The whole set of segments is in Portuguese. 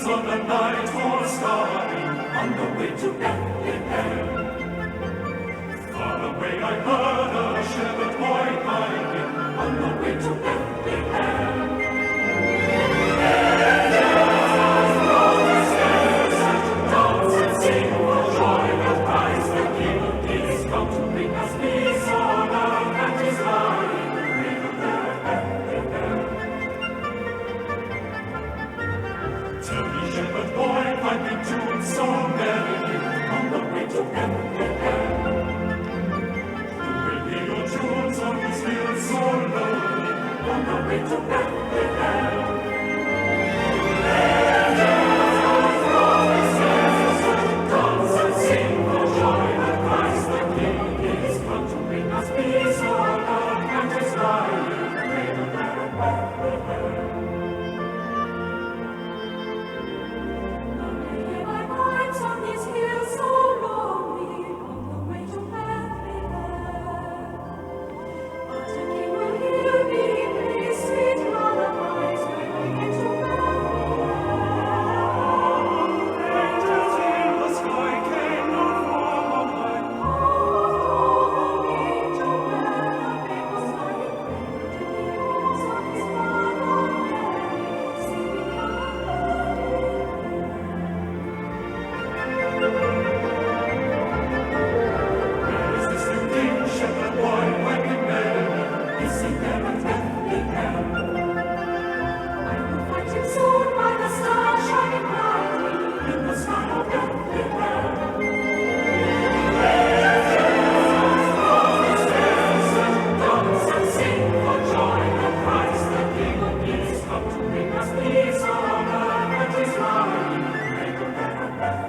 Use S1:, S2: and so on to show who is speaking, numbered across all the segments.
S1: shepherds on the night horse starting on the way to Bethlehem. Far away I heard a shepherd boy crying on the way to Bethlehem. Angels roll the stairs and dance and sing for joy that Christ the King is come to bring us peace on earth and His light in Bethlehem. Tell me, shepherd boy, piping tunes so merrily on the way to Bethlehem. You will hear your tunes on these fields so lonely on the way to Bethlehem. Angels roll the stairs and dance and sing for joy that Christ the King is come to bring us peace on earth and His light in Bethlehem.
S2: On these hills so lonely, on the way to Bethlehem. But a king will hear me play sweet lullabies when we get to Bethlehem.
S1: Angels in the sky came down from on high.
S2: Oh, the angel babe was lying cradled in the arms of his mother Mary, singing
S1: Where is this new king, shepherd boy, piping merrily? Is he there at Bethlehem?
S2: I will find him soon by the star shining brightly
S1: In the sky of Bethlehem. Dance and sing for joy that Christ the King is come to bring us peace on earth and His light in Bethlehem.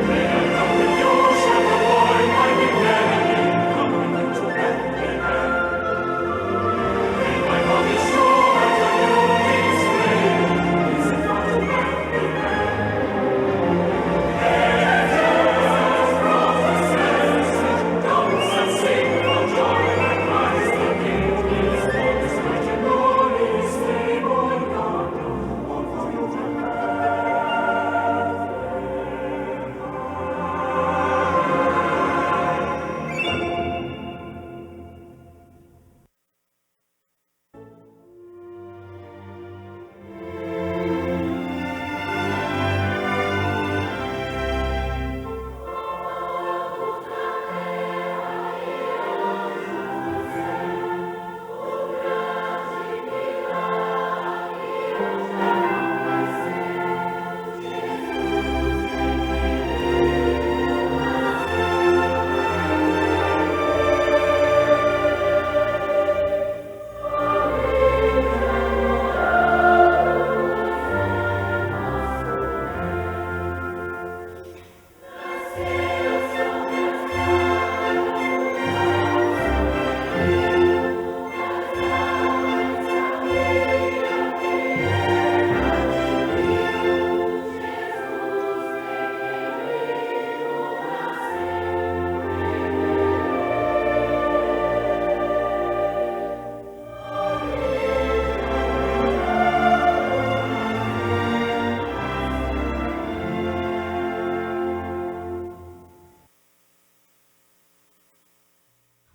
S1: May I come with you, shepherd boy, piping merrily, come with you to Bethlehem. May my heart be sure that the new King's reign is in far to Bethlehem. Angels roll the stairs and dance and sing for joy that Christ the King is born. This bright and glory stable yonder, all for you to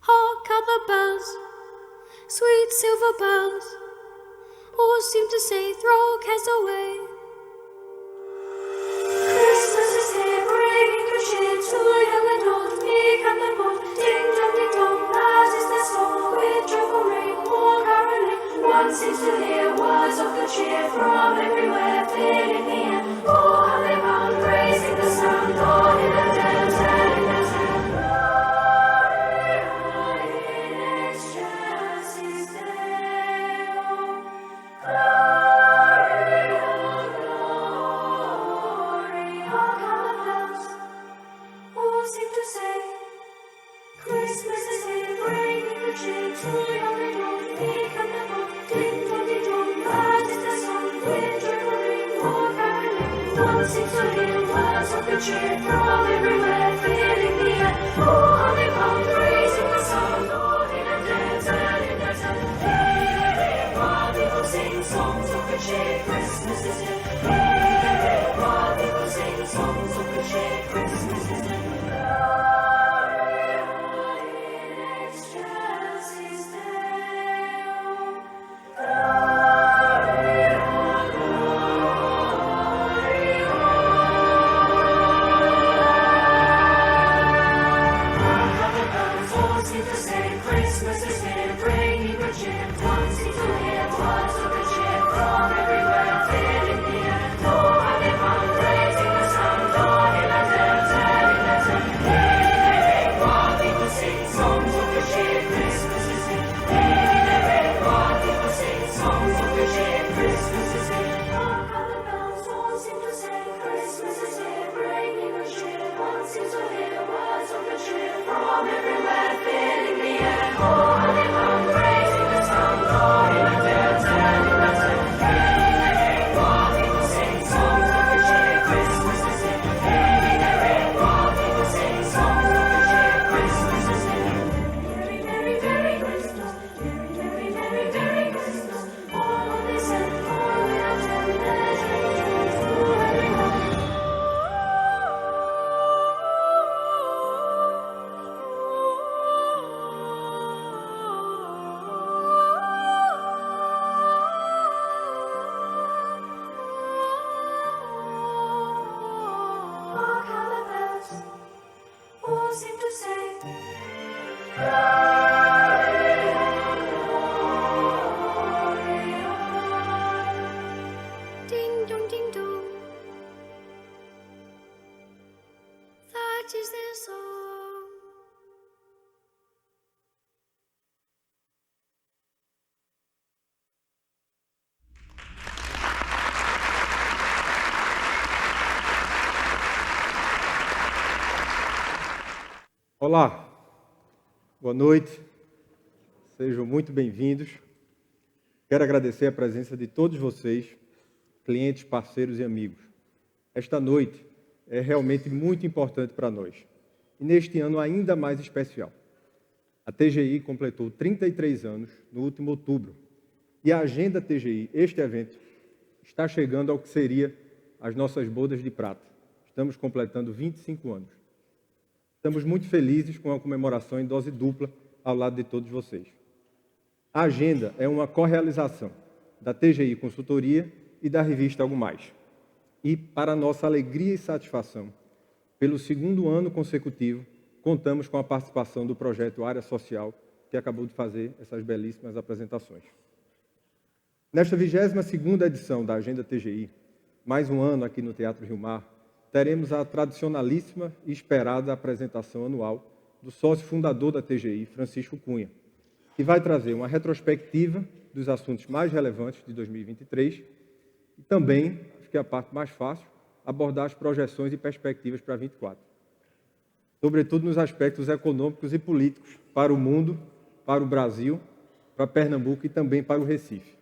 S2: Hark how the bells, sweet silver bells, all seem to say, throw cares away. Christmas is here, bringing good cheer to young and old, meek and the bold. Ding dong, that is their song, with joyful ring or caroling. One seems to hear words of good cheer from everywhere, filling the air. Oh, how they bound, praising the sound, God in the dead, telling their tale. Christmas is here, bringing the cheer to young and old, meek and the bold. Ding dong, that is the song, with joyful ring or caroling. One seems to hear words of good cheer from everywhere, filling the air. Oh, how they come, praising the sound, Lord in a dance, and in their tent. Hearing while people sing songs of good cheer, Christmas is here. Hey, hey, hey, while people sing songs of good cheer, Christmas is here. Gloria in excelsis Deo. Gloria, gloria. All seem to say Christmas is here, bringing good cheer. One seems to hear words of good cheer from everywhere, filling the air. Oh, how they run, raising the sound, joining the tale, telling their tale. Hey, hey, hey, while people sing songs of good cheer, Christmas is here. Hey, hey, hey, while people sing songs of good cheer, Christmas is here. Hark how the bells all seem to say Christmas is here, bringing good cheer. One seems to hear words of good cheer from everywhere, filling the air. Oh, how they run, raising the sound, joining the tale, telling their tale. Hey, hey, hey, while people sing songs of good cheer, Christmas is here. Hey, hey, hey, while people sing songs of good cheer, Christmas is here. Merry, merry, merry Christmas. Merry, merry, merry, merry Christmas. All will be said, all without end, measure to everyone. Hark how the bells all seem to say, Gloria, Gloria. Ding dong, ding dong. That is their song.
S3: Olá, boa noite, sejam muito bem-vindos. Quero agradecer a presença de todos vocês, clientes, parceiros e amigos. Esta noite é realmente muito importante para nós, e neste ano ainda mais especial. A TGI completou 33 anos no último outubro, e a Agenda TGI, este evento, está chegando ao que seria as nossas bodas de prata. Estamos completando 25 anos. Estamos muito felizes com a comemoração em dose dupla ao lado de todos vocês. A agenda é uma correalização da TGI Consultoria e da revista Algo Mais. E, para nossa alegria e satisfação, pelo segundo ano consecutivo, contamos com a participação do projeto Área Social, que acabou de fazer essas belíssimas apresentações. Nesta 22ª edição da Agenda TGI, mais um ano aqui no Teatro Rio Mar, teremos a tradicionalíssima e esperada apresentação anual do sócio fundador da TGI, Francisco Cunha, que vai trazer uma retrospectiva dos assuntos mais relevantes de 2023 e também, acho que é a parte mais fácil, abordar as projeções e perspectivas para 2024. Sobretudo nos aspectos econômicos e políticos para o mundo, para o Brasil, para Pernambuco e também para o Recife.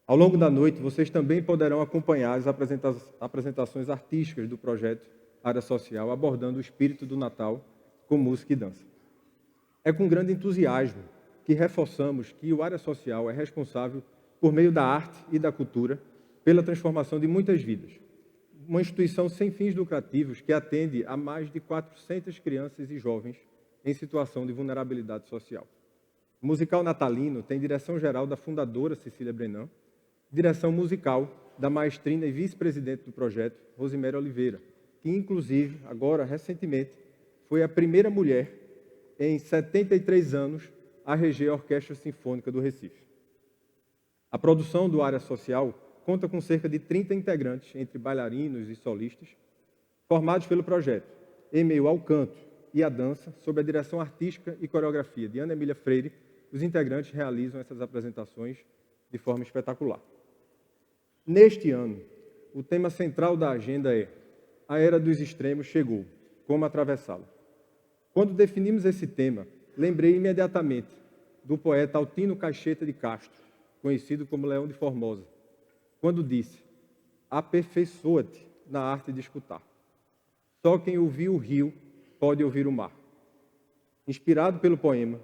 S3: Ao longo da noite, vocês também poderão acompanhar as apresentações artísticas do projeto Área Social, abordando o espírito do Natal com música e dança. É com grande entusiasmo que reforçamos que o Área Social é responsável, por meio da arte e da cultura, pela transformação de muitas vidas. Uma instituição sem fins lucrativos que atende a mais de 400 crianças e jovens em situação de vulnerabilidade social. O musical natalino tem direção-geral da fundadora Cecília Brenan, direção musical da maestrina e vice-presidente do projeto, Rosiméria Oliveira, que, inclusive, agora, recentemente, foi a primeira mulher em 73 anos a reger a Orquestra Sinfônica do Recife. A produção do Área Social conta com cerca de 30 integrantes, entre bailarinos e solistas, formados pelo projeto, em meio ao canto e à dança, sob a direção artística e coreografia de Ana Emília Freire. Os integrantes realizam essas apresentações de forma espetacular. Neste ano, o tema central da agenda é A Era dos Extremos chegou, como atravessá-la. Quando definimos esse tema, lembrei imediatamente do poeta Altino Caixeta de Castro, conhecido como Leão de Formosa, quando disse: aperfeiçoa-te na arte de escutar. Só quem ouviu o rio pode ouvir o mar. Inspirado pelo poema,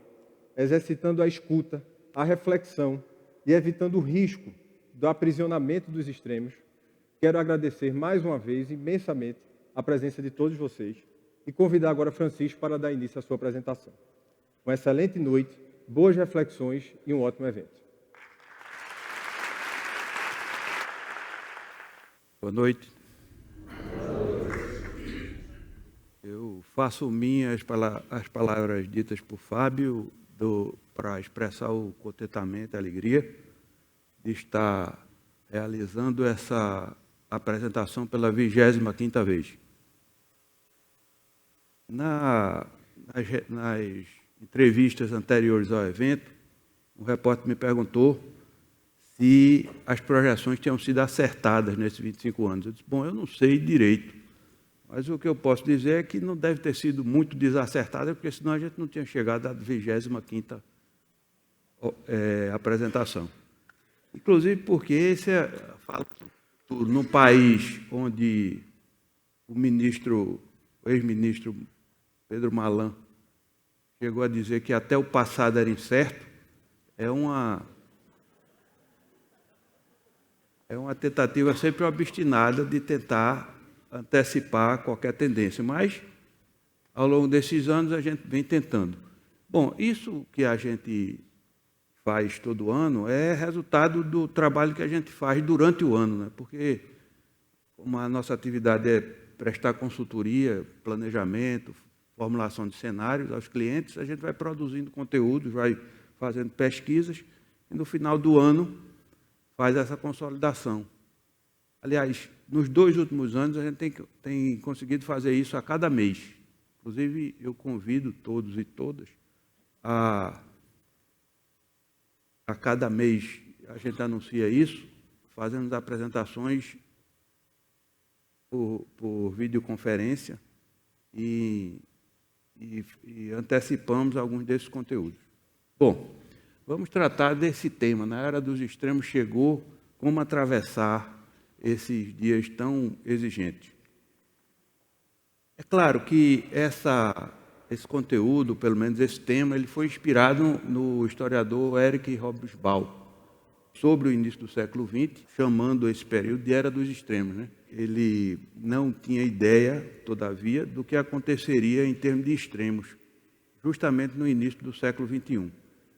S3: exercitando a escuta, a reflexão e evitando o risco do aprisionamento dos extremos, quero agradecer mais uma vez imensamente a presença de todos vocês e convidar agora Francisco para dar início à sua apresentação. Uma excelente noite, boas reflexões e um ótimo evento.
S4: Boa noite. Eu faço minhas as palavras ditas por Fábio para expressar o contentamento, a alegria de estar realizando essa apresentação pela 25ª vez. Nas entrevistas anteriores ao evento, um repórter me perguntou se as projeções tinham sido acertadas nesses 25 anos. Eu disse, bom, eu não sei direito, mas o que eu posso dizer é que não deve ter sido muito desacertada, porque senão a gente não tinha chegado à 25ª apresentação. Inclusive porque esse num país onde o ex-ministro Pedro Malan chegou a dizer que até o passado era incerto, é uma tentativa sempre obstinada de tentar antecipar qualquer tendência, mas ao longo desses anos a gente vem tentando. Bom, isso que a gente faz todo ano é resultado do trabalho que a gente faz durante o ano, né? Porque como a nossa atividade é prestar consultoria, planejamento, formulação de cenários aos clientes, a gente vai produzindo conteúdos, vai fazendo pesquisas e no final do ano faz essa consolidação. Aliás, nos 2 últimos anos a gente tem conseguido fazer isso a cada mês. Inclusive, eu convido todos e todas a cada mês a gente anuncia isso, fazendo apresentações por videoconferência e antecipamos alguns desses conteúdos. Bom, vamos tratar desse tema. Na era dos extremos chegou, como atravessar esses dias tão exigentes. É claro que esse conteúdo, pelo menos esse tema, ele foi inspirado no historiador Eric Hobsbawm, sobre o início do século XX, chamando esse período de Era dos Extremos, né? Ele não tinha ideia, todavia, do que aconteceria em termos de extremos, justamente no início do século XXI.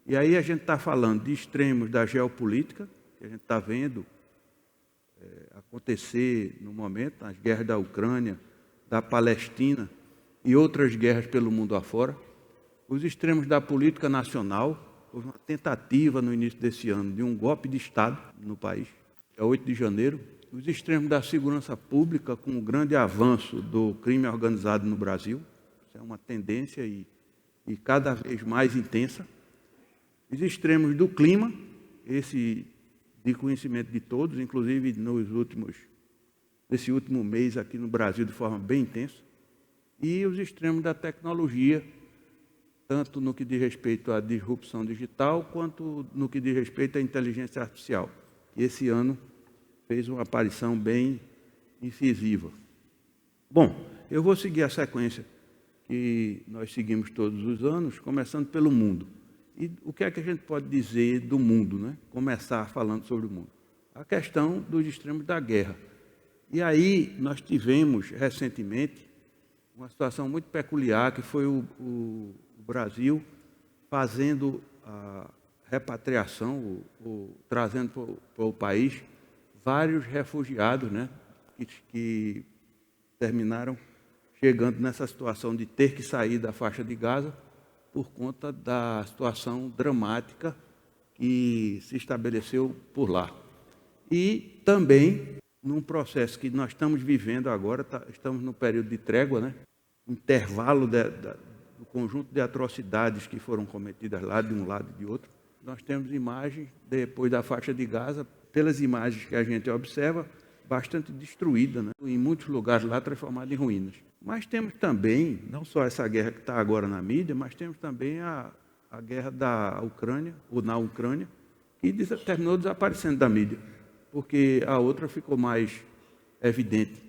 S4: E aí a gente está falando de extremos da geopolítica, que a gente está vendo acontecer no momento, as guerras da Ucrânia, da Palestina e outras guerras pelo mundo afora. Os extremos da política nacional, houve uma tentativa no início desse ano de um golpe de Estado no país, é 8 de janeiro. Os extremos da segurança pública, com o grande avanço do crime organizado no Brasil, isso é uma tendência e cada vez mais intensa. Os extremos do clima, esse de conhecimento de todos, inclusive nesse último mês aqui no Brasil de forma bem intensa, e os extremos da tecnologia, tanto no que diz respeito à disrupção digital, quanto no que diz respeito à inteligência artificial, que esse ano fez uma aparição bem incisiva. Bom, eu vou seguir a sequência que nós seguimos todos os anos, começando pelo mundo. E o que é que a gente pode dizer do mundo, né? Começar falando sobre o mundo. A questão dos extremos da guerra. E aí nós tivemos recentemente uma situação muito peculiar, que foi o Brasil fazendo a repatriação, trazendo para o país vários refugiados, né? Que terminaram chegando nessa situação de ter que sair da faixa de Gaza por conta da situação dramática que se estabeleceu por lá. E também num processo que nós estamos vivendo agora, estamos no período de trégua, né? Intervalo do conjunto de atrocidades que foram cometidas lá de um lado e de outro. Nós temos imagens, depois da faixa de Gaza, pelas imagens que a gente observa, bastante destruída, né? Em muitos lugares lá transformada em ruínas. Mas temos também, não só essa guerra que está agora na mídia, mas temos também a guerra da Ucrânia, ou na Ucrânia, que terminou desaparecendo da mídia, porque a outra ficou mais evidente.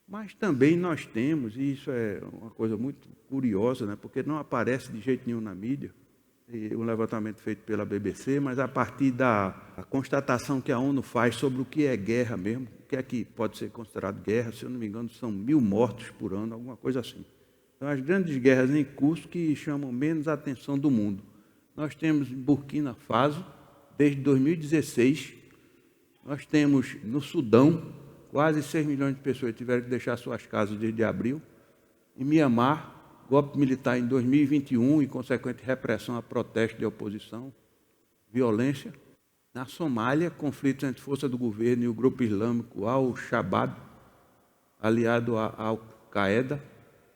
S4: Mas também nós temos, e isso é uma coisa muito curiosa, né? Porque não aparece de jeito nenhum na mídia, um levantamento feito pela BBC, mas a partir da constatação que a ONU faz sobre o que é guerra mesmo, o que é que pode ser considerado guerra, se eu não me engano, são 1.000 mortos por ano, alguma coisa assim. São as grandes guerras em curso que chamam menos a atenção do mundo. Nós temos em Burkina Faso, desde 2016, nós temos no Sudão, quase 6 milhões de pessoas tiveram que deixar suas casas desde abril. Em Mianmar, golpe militar em 2021 e consequente repressão a protestos de oposição, violência. Na Somália, conflitos entre força do governo e o grupo islâmico Al-Shabaab, aliado à Al-Qaeda,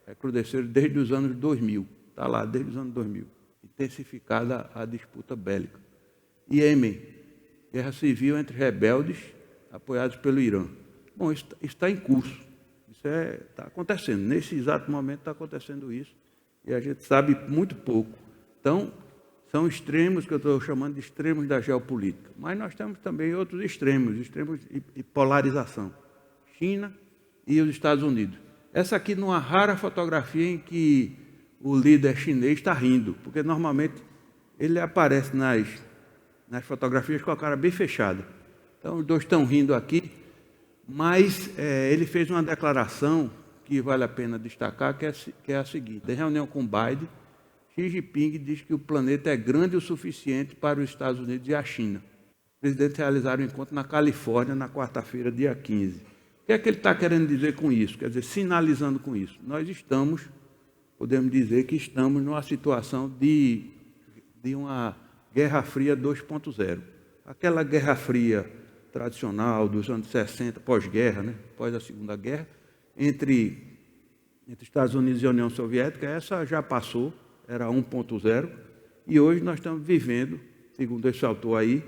S4: recrudesceram desde os anos 2000. Está lá, desde os anos 2000. Intensificada a disputa bélica. Iêmen, guerra civil entre rebeldes apoiados pelo Irã. Bom, isso está em curso. Isso está acontecendo. Nesse exato momento está acontecendo isso. E a gente sabe muito pouco. Então, são extremos que eu estou chamando de extremos da geopolítica. Mas nós temos também outros extremos de polarização. China e os Estados Unidos. Essa aqui numa rara fotografia em que o líder chinês está rindo, porque normalmente ele aparece nas fotografias com a cara bem fechada. Então, os dois estão rindo aqui, mas ele fez uma declaração que vale a pena destacar, que é a seguinte: em reunião com Biden, Xi Jinping diz que o planeta é grande o suficiente para os Estados Unidos e a China. Os presidentes realizaram um encontro na Califórnia na quarta-feira, dia 15. O que é que ele está querendo dizer com isso? Quer dizer, sinalizando com isso. Nós podemos dizer que estamos numa situação de uma Guerra Fria 2.0. Aquela Guerra Fria tradicional dos anos 60, pós-guerra, né? Pós a Segunda Guerra, entre Estados Unidos e a União Soviética, essa já passou, era 1.0, e hoje nós estamos vivendo, segundo esse autor aí,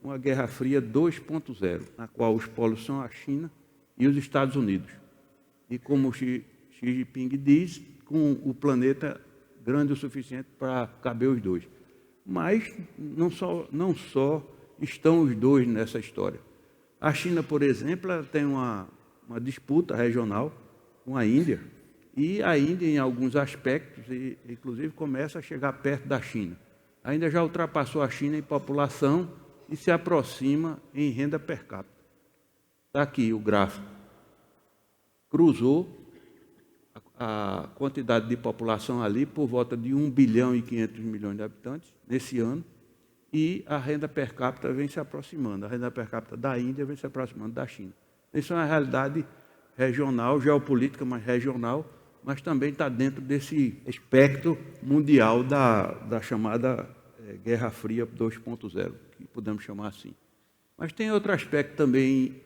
S4: uma Guerra Fria 2.0, na qual os polos são a China e os Estados Unidos. E como Xi Jinping diz, com o planeta grande o suficiente para caber os dois. Mas não só estão os dois nessa história. A China, por exemplo, ela tem uma disputa regional com a Índia, e a Índia, em alguns aspectos, inclusive, começa a chegar perto da China. A Índia já ultrapassou a China em população e se aproxima em renda per capita. Está aqui o gráfico. Cruzou a quantidade de população ali por volta de 1 bilhão e 500 milhões de habitantes nesse ano, e a renda per capita vem se aproximando. A renda per capita da Índia vem se aproximando da China. Isso é uma realidade regional, geopolítica, mas regional, mas também está dentro desse espectro mundial da chamada Guerra Fria 2.0, que podemos chamar assim. Mas tem outro aspecto também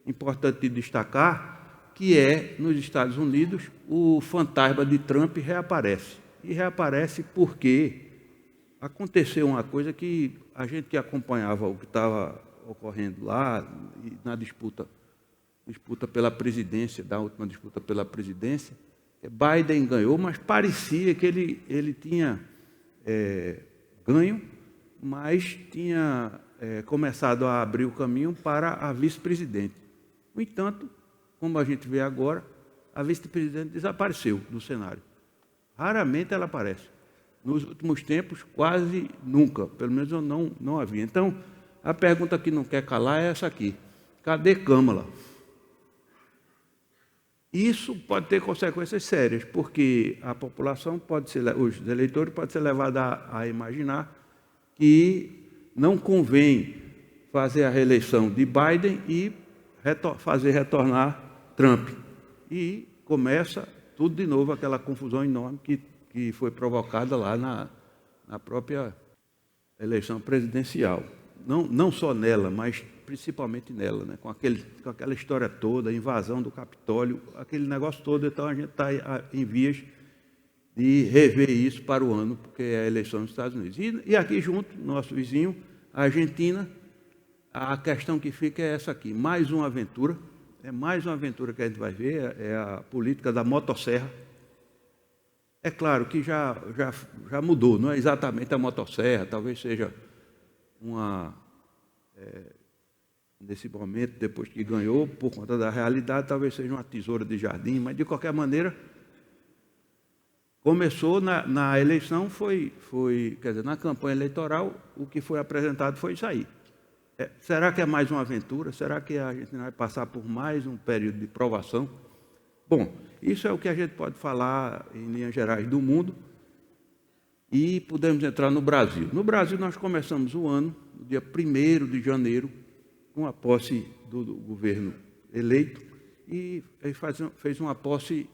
S4: importante de destacar, que é, nos Estados Unidos, o fantasma de Trump reaparece. E reaparece porque aconteceu uma coisa que a gente que acompanhava o que estava ocorrendo lá, na disputa pela presidência, da última disputa pela presidência, Biden ganhou, mas parecia que ele tinha ganho, mas tinha começado a abrir o caminho para a vice-presidente. No entanto, como a gente vê agora, a vice-presidente desapareceu do cenário. Raramente ela aparece. Nos últimos tempos, quase nunca. Pelo menos eu não havia. Então, a pergunta que não quer calar é essa aqui. Cadê Câmara? Isso pode ter consequências sérias, porque a população os eleitores podem ser levados a imaginar que não convém fazer a reeleição de Biden e fazer retornar Trump. E começa tudo de novo, aquela confusão enorme que foi provocada lá na própria eleição presidencial. Não só nela, mas principalmente nela, né? Com aquela história toda, a invasão do Capitólio, aquele negócio todo. Então a gente está em vias de rever isso para o ano, porque é a eleição dos Estados Unidos. E aqui junto, nosso vizinho, a Argentina, a questão que fica é essa aqui: mais uma aventura. É mais uma aventura que a gente vai ver, é a política da motosserra. É claro que já mudou, não é exatamente a motosserra, talvez seja nesse momento, depois que ganhou, por conta da realidade, talvez seja uma tesoura de jardim, mas de qualquer maneira, começou na eleição, quer dizer, na campanha eleitoral, o que foi apresentado foi isso aí. Será que é mais uma aventura? Será que a gente vai passar por mais um período de provação? Bom, isso é o que a gente pode falar em linhas gerais do mundo e podemos entrar no Brasil. No Brasil, nós começamos o ano, no dia 1º de janeiro, com a posse do governo eleito e fez uma posse,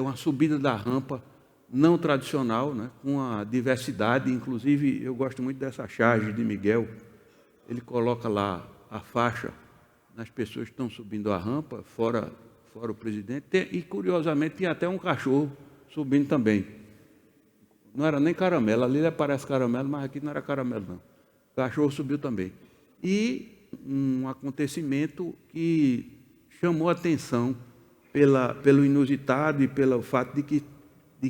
S4: uma subida da rampa não tradicional, né, com a diversidade. Inclusive, eu gosto muito dessa charge de Miguel. Ele coloca lá a faixa nas pessoas que estão subindo a rampa, fora o presidente, e curiosamente tinha até um cachorro subindo também. Não era nem caramelo, ali parece caramelo, mas aqui não era caramelo não. O cachorro subiu também. E um acontecimento que chamou a atenção pelo inusitado e pelo fato de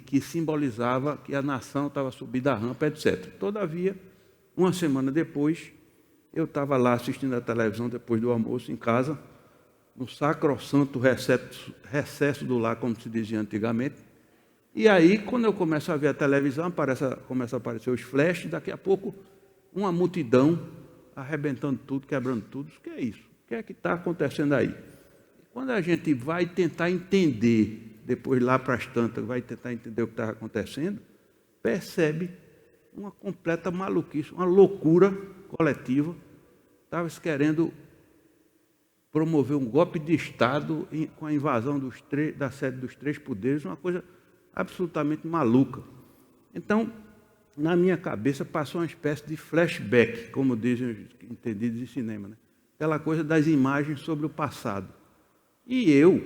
S4: que simbolizava que a nação estava subindo a rampa, etc. Todavia, uma semana depois, eu estava lá assistindo a televisão depois do almoço em casa, no sacrossanto recesso do lar, como se dizia antigamente. E aí, quando eu começo a ver a televisão, começa a aparecer os flashes, daqui a pouco, uma multidão arrebentando tudo, quebrando tudo. O que é isso? O que é que está acontecendo aí? Quando a gente vai tentar entender, depois lá para as tantas, vai tentar entender o que estava acontecendo, percebe uma completa maluquice, uma loucura coletiva. Estava se querendo promover um golpe de Estado com a invasão da sede dos 3 poderes, uma coisa absolutamente maluca. Então, na minha cabeça, passou uma espécie de flashback, como dizem os entendidos de cinema, né? Aquela coisa das imagens sobre o passado. E eu,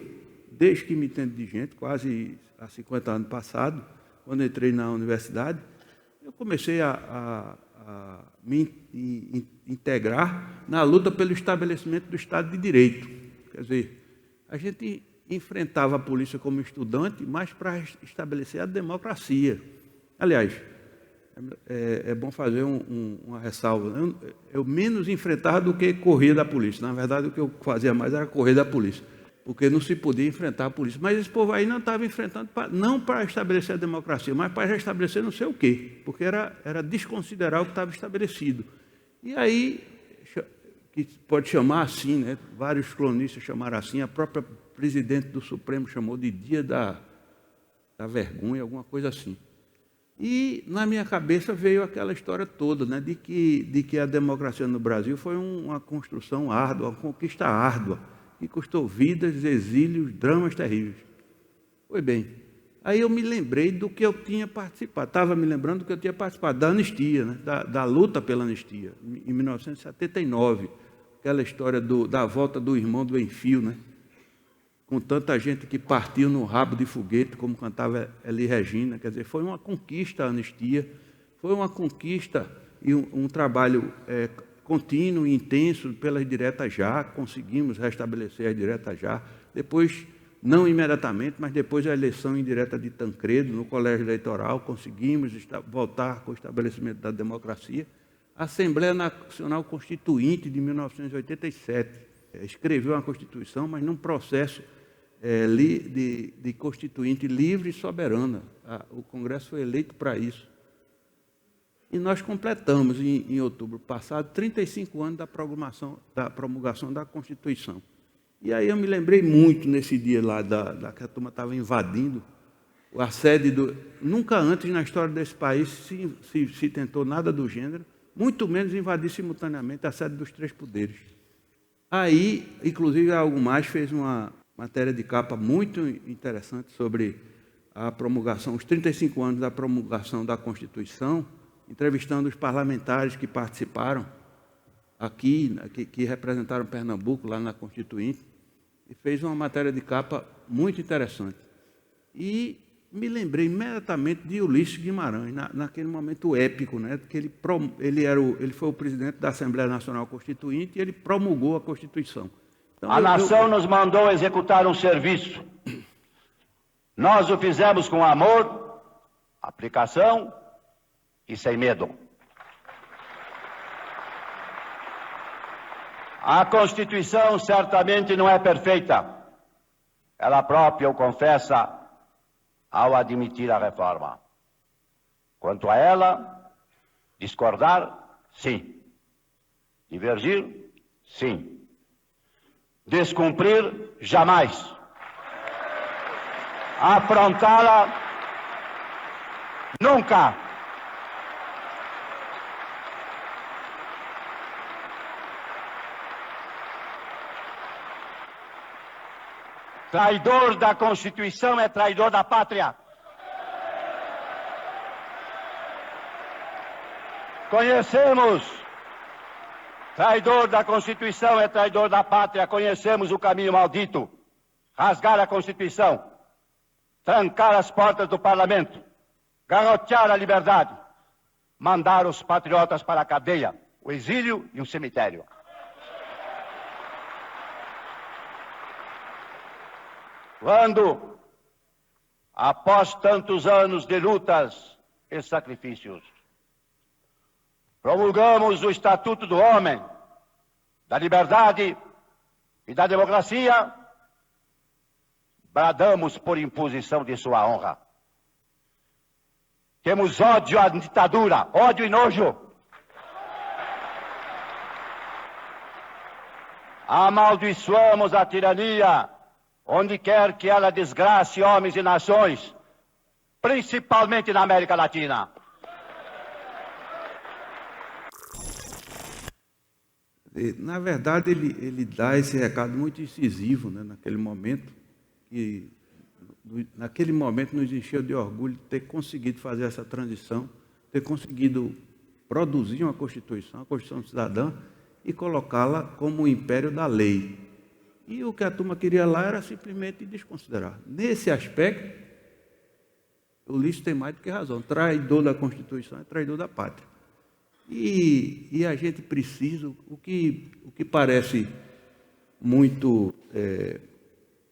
S4: desde que me entendo de gente, quase há 50 anos passado, quando entrei na universidade, eu comecei a me integrar na luta pelo estabelecimento do Estado de Direito. Quer dizer, a gente enfrentava a polícia como estudante, mas para estabelecer a democracia. Aliás, é bom fazer uma ressalva. Eu menos enfrentava do que corria da polícia. Na verdade, o que eu fazia mais era correr da polícia, porque não se podia enfrentar a polícia. Mas esse povo aí não estava enfrentando, não para estabelecer a democracia, mas para estabelecer não sei o quê, porque era desconsiderar o que estava estabelecido. E aí, que pode chamar assim, né? Vários cronistas chamaram assim, a própria presidente do Supremo chamou de dia da vergonha, alguma coisa assim. E na minha cabeça veio aquela história toda, né, de que a democracia no Brasil foi uma construção árdua, uma conquista árdua, que custou vidas, exílios, dramas terríveis. Pois bem, aí eu me lembrei do que eu tinha participado, estava me lembrando do que eu tinha participado, da anistia, né, da luta pela anistia, em 1979, aquela história da volta do irmão do Enfio, né, com tanta gente que partiu no rabo de foguete, como cantava Elis Regina. Quer dizer, foi uma conquista a anistia, foi uma conquista e um trabalho contínuo e intenso pelas diretas já, conseguimos restabelecer as diretas já, depois, não imediatamente, mas depois da eleição indireta de Tancredo, no colégio eleitoral, conseguimos voltar com o estabelecimento da democracia. A Assembleia Nacional Constituinte de 1987 escreveu uma Constituição, mas num processo de constituinte livre e soberana. O Congresso foi eleito para isso. E nós completamos, em outubro passado, 35 anos da promulgação da Constituição. E aí eu me lembrei muito nesse dia lá, que a turma estava invadindo a sede do... Nunca antes na história desse país se tentou nada do gênero, muito menos invadir simultaneamente a sede dos 3 poderes. Aí, inclusive, Algo Mais fez uma matéria de capa muito interessante sobre a promulgação, os 35 anos da promulgação da Constituição, entrevistando os parlamentares que participaram aqui, que representaram Pernambuco lá na Constituinte, e fez uma matéria de capa muito interessante. E me lembrei imediatamente de Ulisses Guimarães, naquele momento épico, né, que ele foi o presidente da Assembleia Nacional Constituinte e ele promulgou a Constituição. Então,
S5: a nação nos mandou executar um serviço. Nós o fizemos com amor, aplicação e sem medo. A Constituição certamente não é perfeita. Ela própria o confessa, ao admitir a reforma. Quanto a ela, discordar, sim. Divergir, sim. Descumprir, jamais. Afrontá-la, nunca. Traidor da Constituição é traidor da pátria. Conhecemos. Traidor da Constituição é traidor da pátria. Conhecemos o caminho maldito. Rasgar a Constituição. Trancar as portas do Parlamento. Garrotear a liberdade. Mandar os patriotas para a cadeia, o exílio e o cemitério. Quando, após tantos anos de lutas e sacrifícios, promulgamos o Estatuto do Homem, da Liberdade e da Democracia, bradamos por imposição de sua honra. Temos ódio à ditadura, ódio e nojo. Amaldiçoamos a tirania, onde quer que ela desgrace homens e nações, principalmente na América Latina.
S4: Na verdade, ele dá esse recado muito incisivo, né, naquele momento, que naquele momento nos encheu de orgulho de ter conseguido fazer essa transição, ter conseguido produzir uma Constituição, a Constituição Cidadã, e colocá-la como o império da lei. E o que a turma queria lá era simplesmente desconsiderar. Nesse aspecto, o Ulisses tem mais do que razão. Traidor da Constituição é traidor da pátria. E a gente precisa, o que parece muito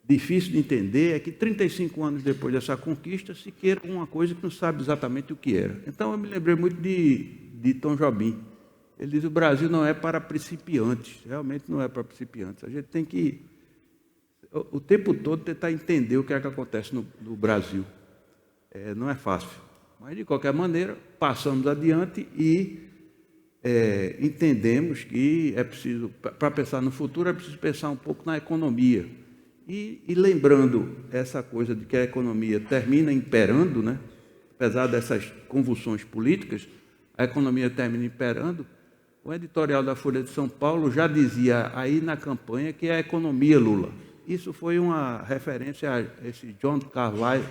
S4: difícil de entender é que 35 anos depois dessa conquista se queira uma coisa que não sabe exatamente o que era. Então eu me lembrei muito de Tom Jobim. Ele diz: o Brasil não é para principiantes, realmente não é para principiantes. A gente tem que, o tempo todo, tentar entender o que é que acontece no Brasil. Não é fácil, mas de qualquer maneira, passamos adiante e entendemos que é preciso, para pensar no futuro, é preciso pensar um pouco na economia. E lembrando essa coisa de que a economia termina imperando, né? Apesar dessas convulsões políticas, a economia termina imperando. O editorial da Folha de São Paulo já dizia aí na campanha que é a economia Lula. Isso foi uma referência a esse John Carlyle,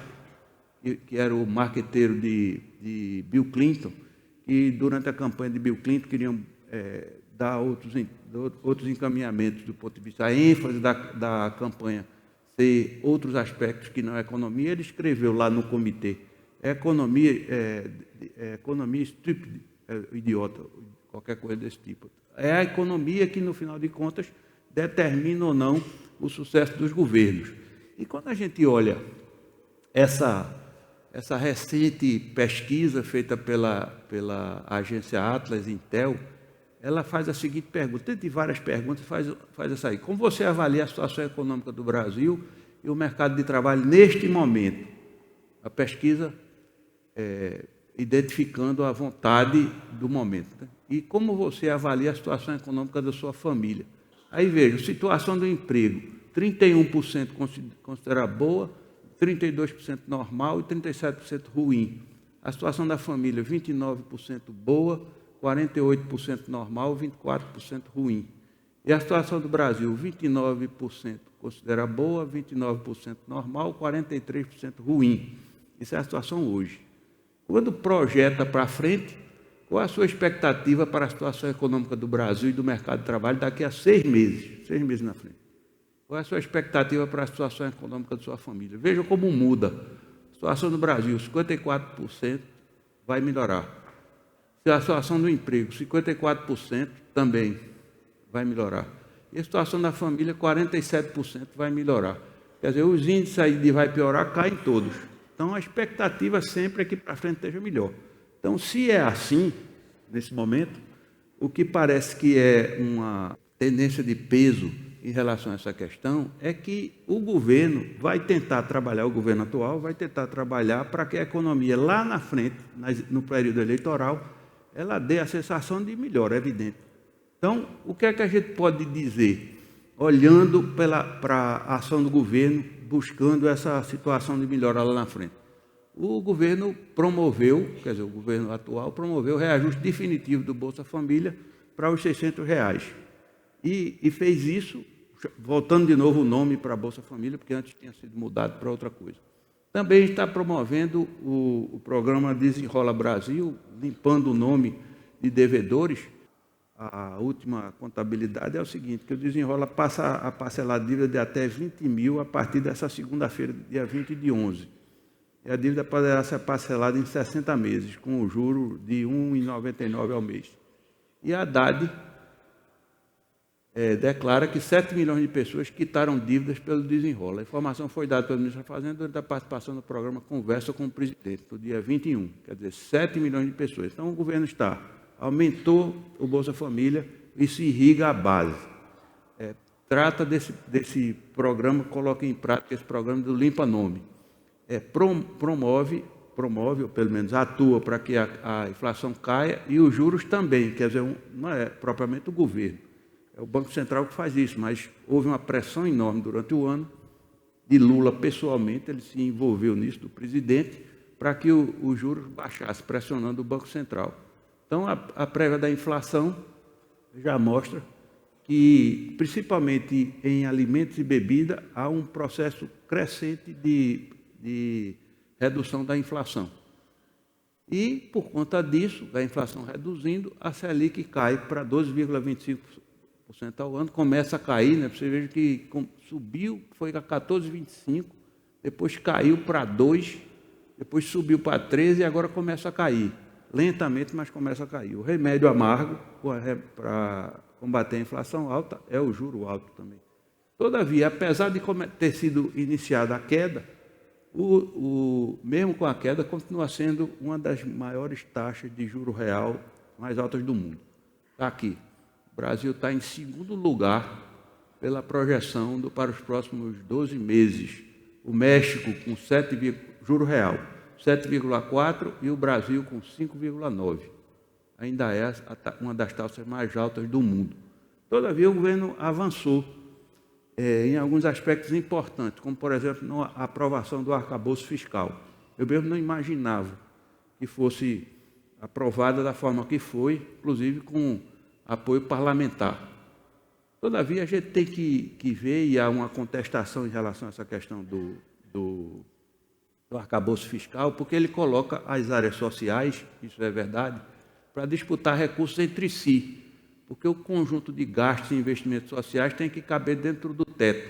S4: que era o marqueteiro de Bill Clinton, e durante a campanha de Bill Clinton queriam dar outros encaminhamentos do ponto de vista, a ênfase da campanha ser outros aspectos que não a economia. Ele escreveu lá no comitê: economia stupid, idiota, qualquer coisa desse tipo. É a economia que, no final de contas, determina ou não o sucesso dos governos. E quando a gente olha essa recente pesquisa feita pela agência Atlas Intel, ela faz a seguinte pergunta, dentre várias perguntas, faz essa aí: como você avalia a situação econômica do Brasil e o mercado de trabalho neste momento? A pesquisa identificando a vontade do momento, né? E como você avalia a situação econômica da sua família? Aí veja, situação do emprego: 31% considera boa, 32% normal e 37% ruim. A situação da família: 29% boa, 48% normal, 24% ruim. E a situação do Brasil: 29% considera boa, 29% normal, 43% ruim. Isso é a situação hoje. Quando projeta para frente, qual a sua expectativa para a situação econômica do Brasil e do mercado de trabalho daqui a 6 meses? 6 meses na frente. Qual é a sua expectativa para a situação econômica da sua família? Veja como muda. A situação do Brasil: 54% vai melhorar. A situação do emprego: 54% também vai melhorar. E a situação da família: 47% vai melhorar. Quer dizer, os índices aí de vai piorar caem todos. Então, a expectativa sempre é que para frente esteja melhor. Então, se é assim, nesse momento, o que parece que é uma tendência de peso em relação a essa questão é que o governo vai tentar trabalhar, o governo atual vai tentar trabalhar para que a economia lá na frente, no período eleitoral, ela dê a sensação de melhora, é evidente. Então, o que é que a gente pode dizer, olhando para a ação do governo, buscando essa situação de melhora lá na frente? O governo promoveu, quer dizer, o governo atual promoveu o reajuste definitivo do Bolsa Família para os R$600. E fez isso, voltando de novo o nome para a Bolsa Família, porque antes tinha sido mudado para outra coisa. Também está promovendo o programa Desenrola Brasil, limpando o nome de devedores. A última contabilidade é o seguinte, que o Desenrola passa a parcelar dívida de até 20 mil a partir dessa segunda-feira, dia 20 de 11. E a dívida poderá ser parcelada em 60 meses, com o juro de R$ 1,99 ao mês. E a Haddad declara que 7 milhões de pessoas quitaram dívidas pelo Desenrola. A informação foi dada pelo ministro da Fazenda durante a participação no programa Conversa com o Presidente, no dia 21. Quer dizer, 7 milhões de pessoas. Então, o governo aumentou o Bolsa Família e se irriga a base. Trata desse programa, coloca em prática esse programa do Limpa Nome. Promove, ou pelo menos atua para que a inflação caia e os juros também, quer dizer, não é propriamente o governo. É o Banco Central que faz isso, mas houve uma pressão enorme durante o ano, de Lula pessoalmente, ele se envolveu nisso, do presidente, para que os juros baixassem, pressionando o Banco Central. Então, a prévia da inflação já mostra que, principalmente em alimentos e bebida, há um processo crescente de redução da inflação. E, por conta disso, da inflação reduzindo, a Selic cai para 12,25% ao ano, começa a cair, né? Você veja que subiu, foi a 14,25%, depois caiu para 2%, depois subiu para 13% e agora começa a cair. Lentamente, mas começa a cair. O remédio amargo para combater a inflação alta é o juro alto também. Todavia, apesar de ter sido iniciada a queda, mesmo com a queda, continua sendo uma das maiores taxas de juro real mais altas do mundo. Está aqui. O Brasil está em segundo lugar pela projeção para os próximos 12 meses. O México com juro real, 7,4% e o Brasil com 5,9%. Ainda é uma das taxas mais altas do mundo. Todavia, o governo avançou em alguns aspectos importantes, como, por exemplo, na aprovação do arcabouço fiscal. Eu mesmo não imaginava que fosse aprovada da forma que foi, inclusive com apoio parlamentar. Todavia, a gente tem que ver, e há uma contestação em relação a essa questão do arcabouço fiscal, porque ele coloca as áreas sociais, isso é verdade, para disputar recursos entre si, porque o conjunto de gastos e investimentos sociais tem que caber dentro do teto,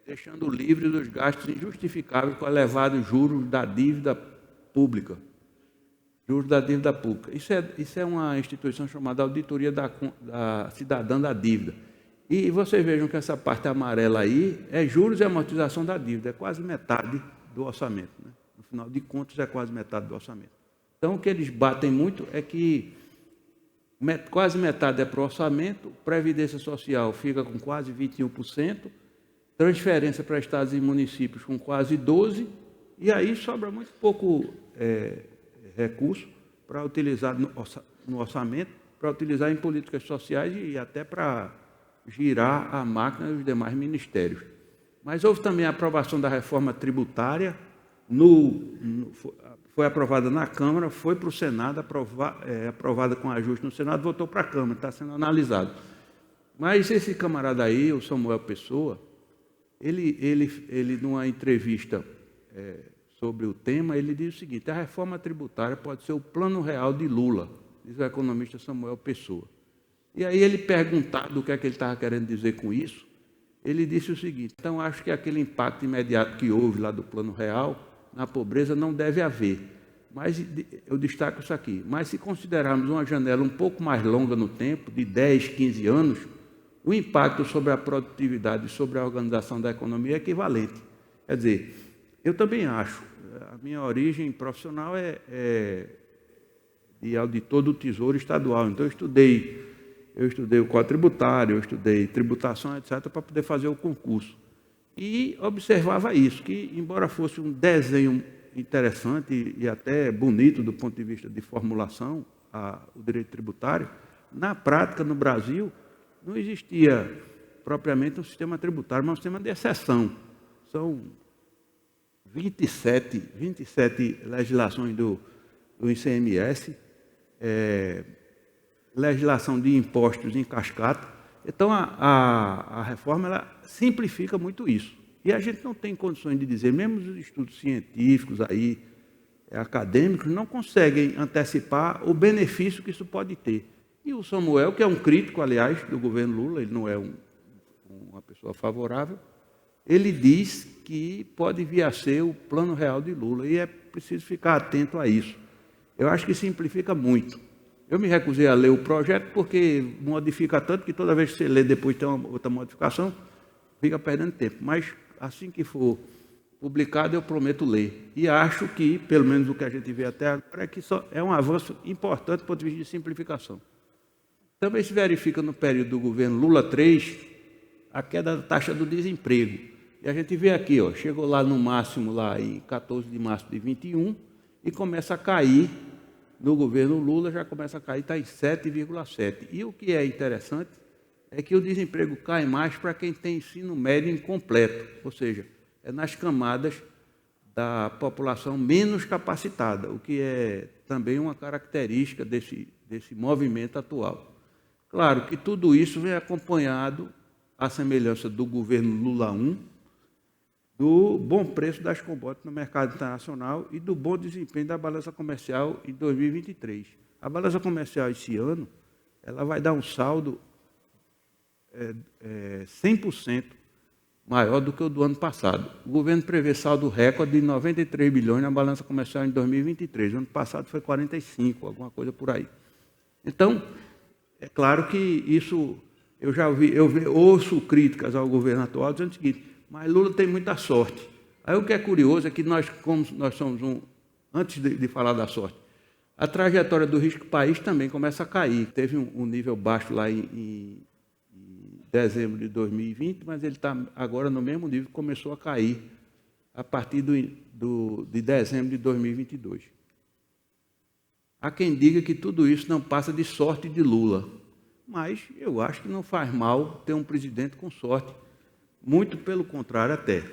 S4: deixando livres os gastos injustificáveis com elevados juros da dívida pública. Juros da dívida pública. Isso é uma instituição chamada Auditoria da Cidadã da Dívida. E vocês vejam que essa parte amarela aí é juros e amortização da dívida, é quase metade do orçamento, né? No final de contas, é quase metade do orçamento. Então, o que eles batem muito é que quase metade é para o orçamento, Previdência Social fica com quase 21%, transferência para estados e municípios com quase 12%, e aí sobra muito pouco recurso para utilizar no orçamento, para utilizar em políticas sociais e até para girar a máquina dos demais ministérios. Mas houve também a aprovação da reforma tributária, foi aprovada na Câmara, foi para o Senado, aprovada com ajuste no Senado, voltou para a Câmara, está sendo analisado. Mas esse camarada aí, o Samuel Pessoa, ele numa entrevista sobre o tema, ele diz o seguinte: a reforma tributária pode ser o plano real de Lula, diz o economista Samuel Pessoa. E aí ele perguntado o que é que ele estava querendo dizer com isso, ele disse o seguinte: então acho que aquele impacto imediato que houve lá do plano real na pobreza não deve haver. Mas eu destaco isso aqui. Mas se considerarmos uma janela um pouco mais longa no tempo, de 10, 15 anos, o impacto sobre a produtividade e sobre a organização da economia é equivalente. Quer dizer, eu também acho, a minha origem profissional é de auditor do Tesouro Estadual, então eu estudei eu estudei o Código Tributário, eu estudei tributação, etc., para poder fazer o concurso. E observava isso, que, embora fosse um desenho interessante e até bonito do ponto de vista de formulação, o direito tributário, na prática, no Brasil, não existia propriamente um sistema tributário, mas um sistema de exceção. São 27 legislações do ICMS, legislação de impostos em cascata. Então, a reforma ela simplifica muito isso. E a gente não tem condições de dizer, mesmo os estudos científicos aí, acadêmicos, não conseguem antecipar o benefício que isso pode ter. E o Samuel, que é um crítico, aliás, do governo Lula, ele não é uma pessoa favorável, ele diz que pode vir a ser o plano real de Lula, e é preciso ficar atento a isso. Eu acho que simplifica muito. Eu me recusei a ler o projeto porque modifica tanto que toda vez que você lê depois tem uma outra modificação, fica perdendo tempo. Mas assim que for publicado, eu prometo ler. E acho que, pelo menos o que a gente vê até agora, é que só é um avanço importante do ponto de vista de simplificação. Também se verifica no período do governo Lula 3 a queda da taxa do desemprego. E a gente vê aqui, ó, chegou lá no máximo lá em 14 de março de 21 e começa a cair. No governo Lula já começa a cair, está em 7,7. E o que é interessante é que o desemprego cai mais para quem tem ensino médio incompleto, ou seja, é nas camadas da população menos capacitada, o que é também uma característica desse movimento atual. Claro que tudo isso vem acompanhado, à semelhança do governo Lula I, do bom preço das commodities no mercado internacional e do bom desempenho da balança comercial em 2023. A balança comercial esse ano ela vai dar um saldo 100% maior do que o do ano passado. O governo prevê saldo recorde de 93 bilhões na balança comercial em 2023. O ano passado foi 45, alguma coisa por aí. Então, é claro que isso, eu ouço críticas ao governo atual dizendo o seguinte, mas Lula tem muita sorte. Aí o que é curioso é que nós, como nós somos antes de falar da sorte, a trajetória do risco do país também começa a cair. Teve um nível baixo lá em dezembro de 2020, mas ele está agora no mesmo nível que começou a cair a partir de dezembro de 2022. Há quem diga que tudo isso não passa de sorte de Lula, mas eu acho que não faz mal ter um presidente com sorte. Muito pelo contrário até.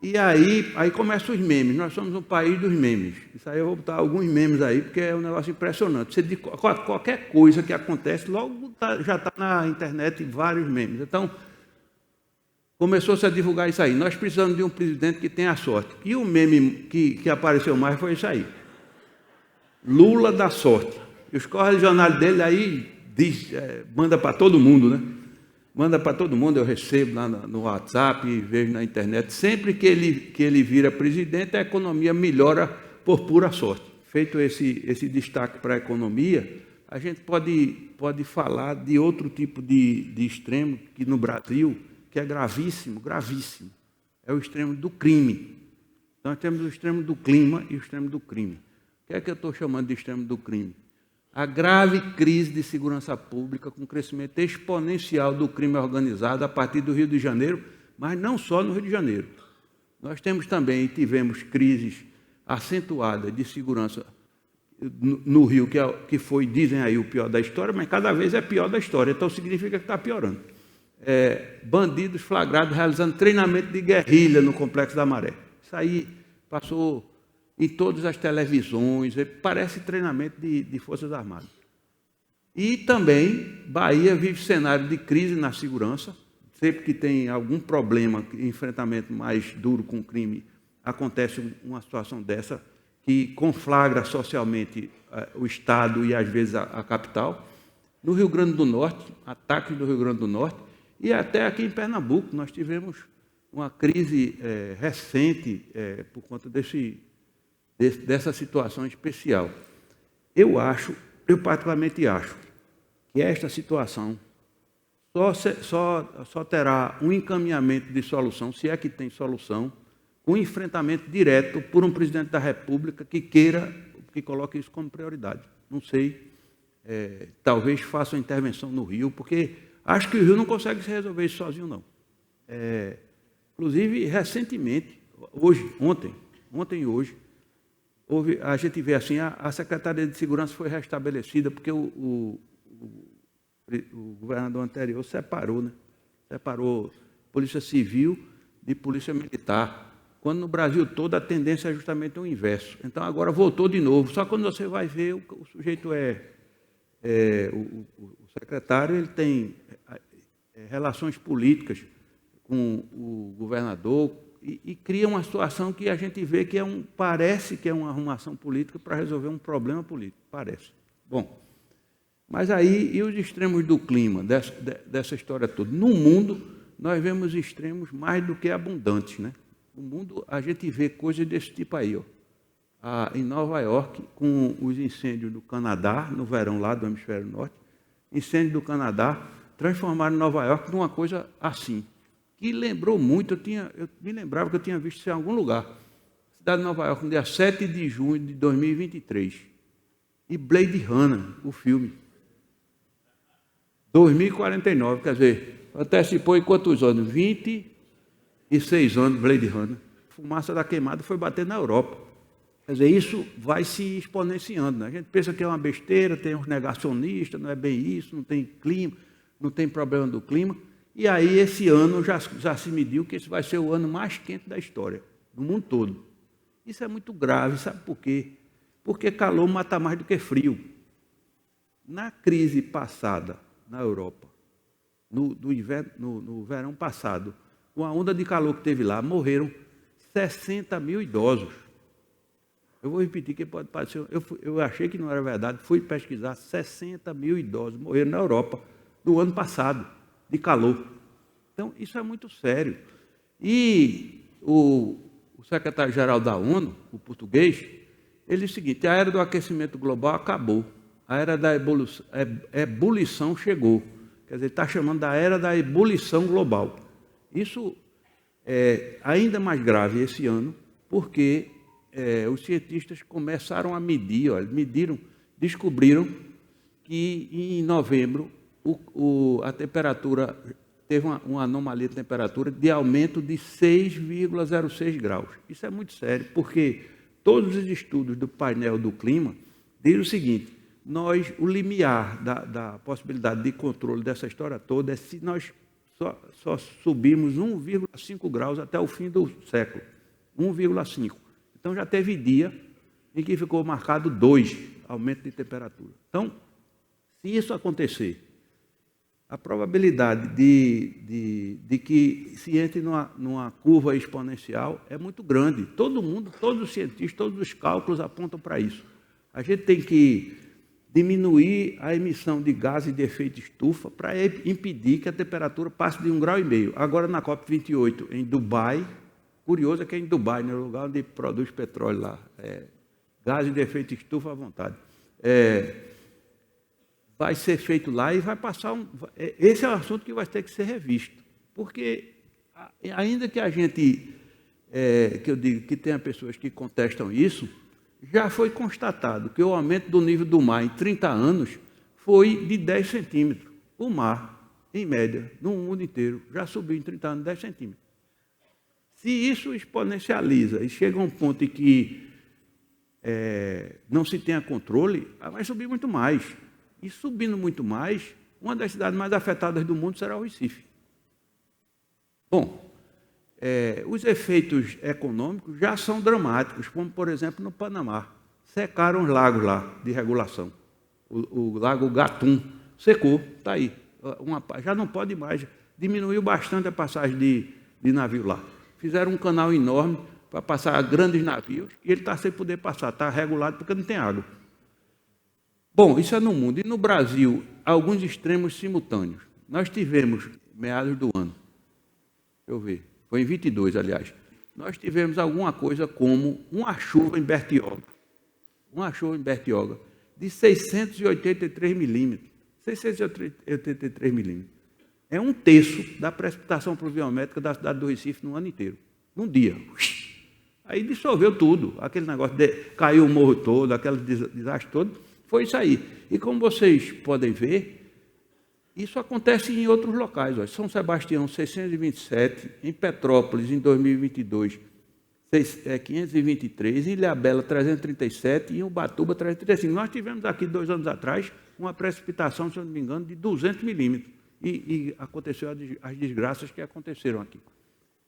S4: E aí começam os memes. Nós somos um país dos memes. Isso aí eu vou botar alguns memes aí, porque é um negócio impressionante. Você diz, qualquer coisa que acontece, logo já está na internet vários memes. Então, começou-se a divulgar isso aí. Nós precisamos de um presidente que tenha sorte. E o meme que apareceu mais foi isso aí. Lula dá sorte. E os correligionários dele aí manda para todo mundo, né? Manda para todo mundo, eu recebo lá no WhatsApp, vejo na internet. Sempre que ele vira presidente, a economia melhora por pura sorte. Feito esse destaque para a economia, a gente pode falar de outro tipo de extremo que no Brasil, que é gravíssimo, gravíssimo. É o extremo do crime. Nós temos o extremo do clima e o extremo do crime. O que é que eu estou chamando de extremo do crime? A grave crise de segurança pública com crescimento exponencial do crime organizado a partir do Rio de Janeiro, mas não só no Rio de Janeiro. Nós tivemos crises acentuadas de segurança no Rio, que foi, dizem aí, o pior da história, mas cada vez é pior da história, então significa que está piorando. Bandidos flagrados realizando treinamento de guerrilha no Complexo da Maré. Isso aí passou em todas as televisões, parece treinamento de Forças Armadas. E também, Bahia vive cenário de crise na segurança, sempre que tem algum problema, enfrentamento mais duro com o crime, acontece uma situação dessa, que conflagra socialmente o Estado e, às vezes, a capital. No Rio Grande do Norte, ataques do Rio Grande do Norte, e até aqui em Pernambuco, nós tivemos uma crise recente por conta dessa situação especial. Eu particularmente acho, que esta situação só terá um encaminhamento de solução, se é que tem solução, com enfrentamento direto por um presidente da República que coloque isso como prioridade. Não sei talvez faça uma intervenção no Rio, porque acho que o Rio não consegue se resolver isso sozinho, não. Inclusive, recentemente, ontem e hoje, a gente vê assim, a Secretaria de Segurança foi restabelecida, porque o governador anterior separou, né? Separou Polícia Civil de Polícia Militar, quando no Brasil todo a tendência é justamente o inverso. Então, agora voltou de novo. Só quando você vai ver, o sujeito o secretário, ele tem relações políticas com o governador e cria uma situação que a gente vê que parece que é uma arrumação política para resolver um problema político. Parece. Bom, mas aí, e os extremos do clima, dessa história toda? No mundo, nós vemos extremos mais do que abundantes, né? No mundo, a gente vê coisas desse tipo aí, ó. Em Nova York, com os incêndios do Canadá, no verão lá do hemisfério norte, incêndio do Canadá, transformaram Nova York numa coisa assim, que lembrou muito, eu me lembrava que eu tinha visto isso em algum lugar. Cidade de Nova York, no dia 7 de junho de 2023. E Blade Runner, o filme. 2049, quer dizer, antecipou em quantos anos? 26 anos, Blade Runner. A fumaça da queimada foi bater na Europa. Quer dizer, isso vai se exponenciando, né? A gente pensa que é uma besteira, tem uns negacionistas, não é bem isso, não tem clima, não tem problema do clima. E aí, esse ano, já se mediu que esse vai ser o ano mais quente da história, do mundo todo. Isso é muito grave, sabe por quê? Porque calor mata mais do que frio. Na crise passada, na Europa, no verão passado, com a onda de calor que teve lá, morreram 60 mil idosos. Eu vou repetir, que pode parecer... Eu achei que não era verdade, fui pesquisar, 60 mil idosos morreram na Europa no ano passado, de calor. Então, isso é muito sério. E o secretário-geral da ONU, o português, ele disse o seguinte: a era do aquecimento global acabou, a era da ebulição chegou. Quer dizer, ele está chamando da era da ebulição global. Isso é ainda mais grave esse ano, porque os cientistas começaram a medir, descobriram que em novembro a temperatura teve uma anomalia de temperatura de aumento de 6,06 graus. Isso é muito sério, porque todos os estudos do painel do clima dizem o seguinte: o limiar da possibilidade de controle dessa história toda é se nós só subirmos 1,5 graus até o fim do século. 1,5. Então, já teve dia em que ficou marcado 2, aumento de temperatura. Então, se isso acontecer, a probabilidade de que se entre numa curva exponencial é muito grande. Todo mundo, todos os cientistas, todos os cálculos apontam para isso. A gente tem que diminuir a emissão de gases de efeito estufa para impedir que a temperatura passe de 1,5 graus. Agora, na COP28, em Dubai, curioso é que é em Dubai, no lugar onde produz petróleo lá, gases de efeito estufa à vontade. Vai ser feito lá e vai passar esse é um assunto que vai ter que ser revisto, porque ainda que a gente, que eu digo que tenha pessoas que contestam isso, já foi constatado que o aumento do nível do mar em 30 anos foi de 10 centímetros. O mar, em média, no mundo inteiro, já subiu em 30 anos 10 centímetros. Se isso exponencializa e chega a um ponto em que não se tenha controle, vai subir muito mais. E subindo muito mais, uma das cidades mais afetadas do mundo será o Recife. Bom, os efeitos econômicos já são dramáticos, como, por exemplo, no Panamá. Secaram os lagos lá de regulação. O lago Gatun secou, está aí. Já não pode mais. Diminuiu bastante a passagem de navio lá. Fizeram um canal enorme para passar grandes navios e ele está sem poder passar, está regulado porque não tem água. Bom, isso é no mundo. E no Brasil, alguns extremos simultâneos. Nós tivemos, meados do ano, deixa eu ver, foi em 22, aliás, nós tivemos alguma coisa como uma chuva em Bertioga. Uma chuva em Bertioga de 683 milímetros. 683 milímetros. É um terço da precipitação pluviométrica da cidade do Recife no ano inteiro. Num dia. Aí dissolveu tudo. Aquele negócio caiu o morro todo, aquele desastre todo. foi isso aí. E como vocês podem ver, isso acontece em outros locais. Ó. São Sebastião, 627, em Petrópolis, em 2022, 523, em Ilhabela, 337 e em Ubatuba, 335. Nós tivemos aqui 2 anos atrás uma precipitação, se eu não me engano, de 200 milímetros. E aconteceu as desgraças que aconteceram aqui.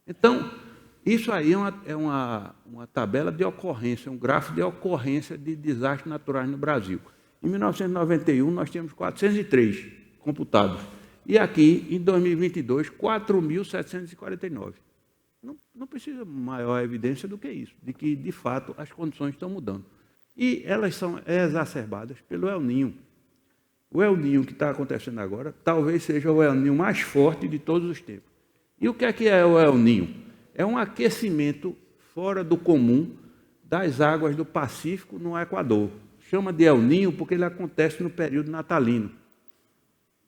S4: Então, isso aí é uma tabela de ocorrência, um gráfico de ocorrência de desastres naturais no Brasil. Em 1991, nós tínhamos 403 computados. E aqui, em 2022, 4.749. Não precisa maior evidência do que isso, de que, de fato, as condições estão mudando. E elas são exacerbadas pelo El Niño. O El Niño que está acontecendo agora, talvez seja o El Niño mais forte de todos os tempos. E o que é o El Niño? É um aquecimento fora do comum das águas do Pacífico no Equador. Chama de El Niño porque ele acontece no período natalino.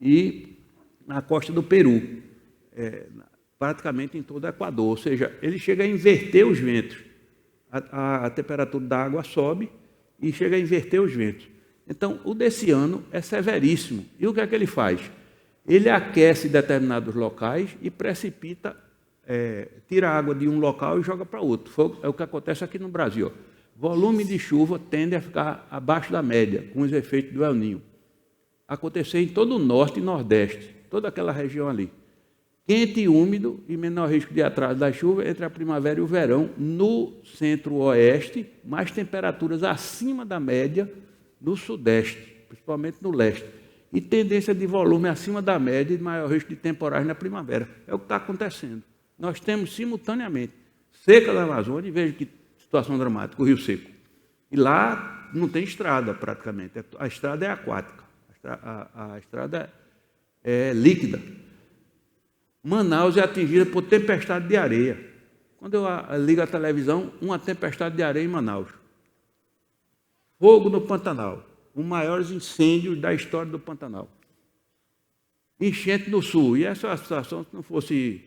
S4: E na costa do Peru, praticamente em todo o Equador. Ou seja, ele chega a inverter os ventos. A temperatura da água sobe e chega a inverter os ventos. Então, o desse ano é severíssimo. E o que é que ele faz? Ele aquece determinados locais e precipita, tira a água de um local e joga para outro. É o que acontece aqui no Brasil. Volume de chuva tende a ficar abaixo da média, com os efeitos do El Niño. Acontecer em todo o norte e nordeste, toda aquela região ali. Quente e úmido e menor risco de atraso da chuva entre a primavera e o verão. No centro-oeste, mais temperaturas acima da média no sudeste, principalmente no leste. E tendência de volume acima da média e maior risco de temporais na primavera. É o que está acontecendo. Nós temos simultaneamente seca da Amazônia, e veja que situação dramática, o Rio Seco. E lá não tem estrada praticamente, a estrada é aquática, a estrada é líquida. Manaus é atingida por tempestade de areia. Quando eu ligo a televisão, uma tempestade de areia em Manaus. Fogo no Pantanal, os maiores incêndios da história do Pantanal. Enchente no sul, e essa é uma situação, se não fosse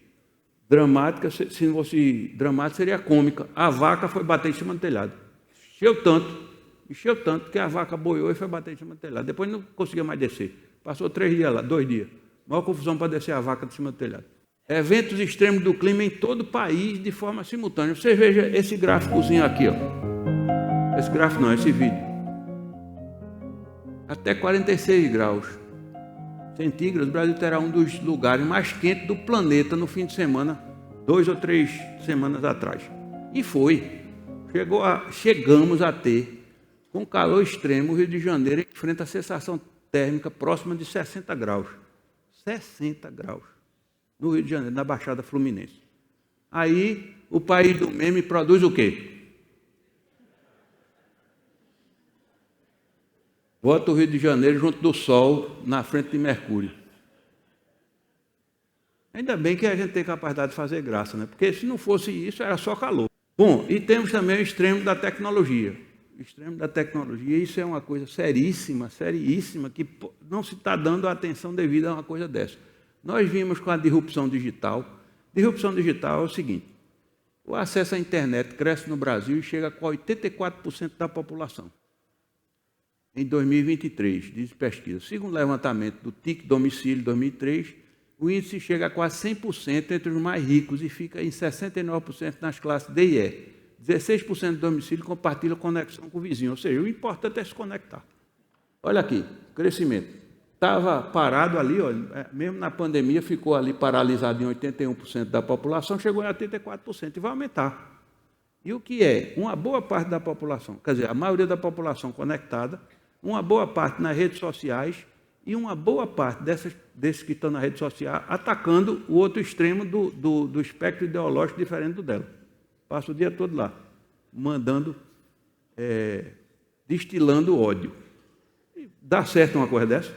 S4: dramática, se não fosse dramática, seria cômica. A vaca foi bater em cima do telhado. Encheu tanto que a vaca boiou e foi bater em cima do telhado. Depois não conseguia mais descer. Passou 3 dias lá, 2 dias. Maior confusão para descer a vaca de cima do telhado. Eventos extremos do clima em todo o país de forma simultânea. Você veja esse gráficozinho aqui, ó. Esse gráfico não, esse vídeo. Até 46 graus centígrados, o Brasil terá um dos lugares mais quentes do planeta no fim de semana, 2 ou 3 semanas atrás. E foi. Chegamos a ter, com calor extremo, o Rio de Janeiro enfrenta a sensação térmica próxima de 60 graus. 60 graus. No Rio de Janeiro, na Baixada Fluminense. Aí, o país do meme produz o quê? Bota o Rio de Janeiro junto do Sol, na frente de Mercúrio. Ainda bem que a gente tem capacidade de fazer graça, né? Porque se não fosse isso, era só calor. Bom, e temos também o extremo da tecnologia. O extremo da tecnologia, isso é uma coisa seríssima, que não se está dando a atenção devida a uma coisa dessa. Nós vimos com a disrupção digital. Disrupção digital é o seguinte: o acesso à internet cresce no Brasil e chega com 84% da população. Em 2023, diz pesquisa. Segundo o levantamento do TIC Domicílio 2003, o índice chega a quase 100% entre os mais ricos e fica em 69% nas classes D e E. 16% do domicílio compartilha conexão com o vizinho, ou seja, o importante é se conectar. Olha aqui, crescimento. Estava parado ali, ó, mesmo na pandemia, ficou ali paralisado em 81% da população, chegou a 84% e vai aumentar. E o que é? Uma boa parte da população, quer dizer, a maioria da população conectada, uma boa parte nas redes sociais e uma boa parte desses que estão na rede social atacando o outro extremo do espectro ideológico diferente do dela. Passa o dia todo lá, mandando, destilando ódio. E dá certo uma coisa dessa?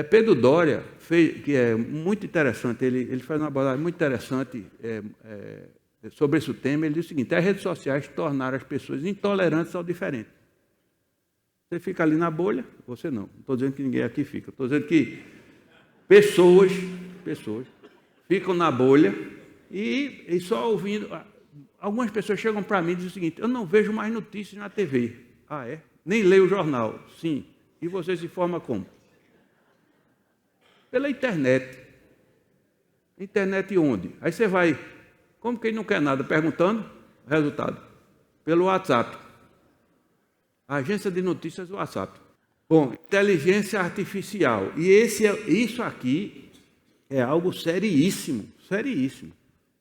S4: Pedro Doria, que é muito interessante, ele faz uma abordagem muito interessante sobre esse tema. Ele diz o seguinte: as redes sociais tornaram as pessoas intolerantes ao diferente. Você fica ali na bolha, você não. Não estou dizendo que ninguém aqui fica. Estou dizendo que pessoas ficam na bolha e só ouvindo. Algumas pessoas chegam para mim e dizem o seguinte: eu não vejo mais notícias na TV. Ah, é? Nem lê o jornal. Sim. E você se informa como? Pela internet. Internet onde? Aí você vai, como quem não quer nada, perguntando, resultado. Pelo WhatsApp. Agência de notícias do WhatsApp. Bom, inteligência artificial. E isso aqui é algo seríssimo, seríssimo.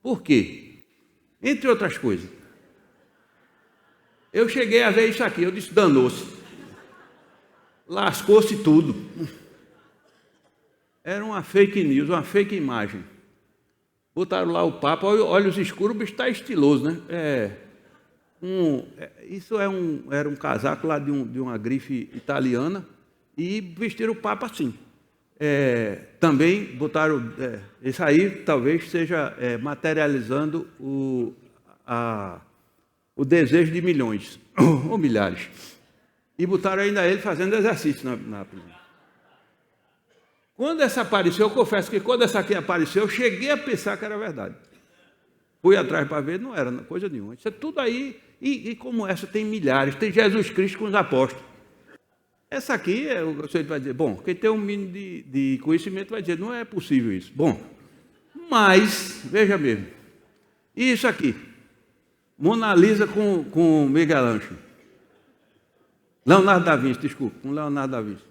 S4: Por quê? Entre outras coisas. Eu cheguei a ver isso aqui, eu disse, danou-se. Lascou-se tudo. Era uma fake news, uma fake imagem. Botaram lá o Papa, olhos escuros, o bicho está estiloso, né? Era um casaco lá de uma grife italiana e vestiram o Papa assim. Também botaram, isso aí talvez seja materializando o desejo de milhões, ou milhares. E botaram ainda ele fazendo exercício na prisão. Quando essa apareceu, eu confesso que quando essa aqui apareceu, eu cheguei a pensar que era verdade. Fui atrás para ver, não era coisa nenhuma. Isso é tudo aí, e como essa tem milhares, tem Jesus Cristo com os apóstolos. Essa aqui, você vai dizer, bom, quem tem um mínimo de conhecimento vai dizer, não é possível isso. Bom, mas, veja mesmo, e isso aqui? Mona Lisa com Miguel Ângelo. Leonardo da Vinci, desculpa, com Leonardo da Vinci.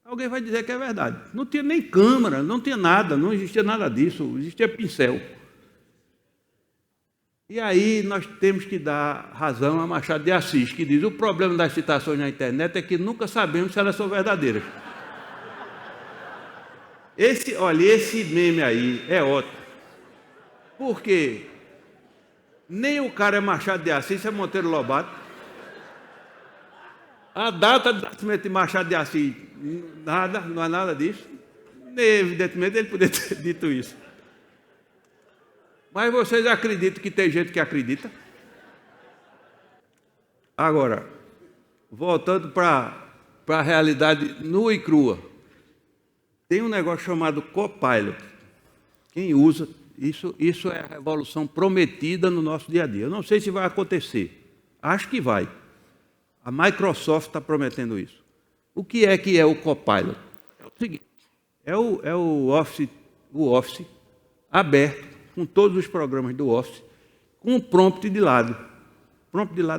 S4: Alguém vai dizer que é verdade. Não tinha nem câmera, não tinha nada, não existia nada disso, existia pincel. E aí nós temos que dar razão a Machado de Assis, que diz, o problema das citações na internet é que nunca sabemos se elas são verdadeiras. Esse meme aí é ótimo. Por quê? Nem o cara é Machado de Assis, é Monteiro Lobato. A data do nascimento de Machado de Assis, nada, não há nada disso. Evidentemente ele poderia ter dito isso. Mas vocês acreditam que tem gente que acredita? Agora, voltando para a realidade nua e crua. Tem um negócio chamado Copilot. Quem usa, isso é a revolução prometida no nosso dia a dia. Eu não sei se vai acontecer. Acho que vai. A Microsoft está prometendo isso. O que é o Copilot? É o seguinte, é o Office aberto, com todos os programas do Office, com um prompt de lado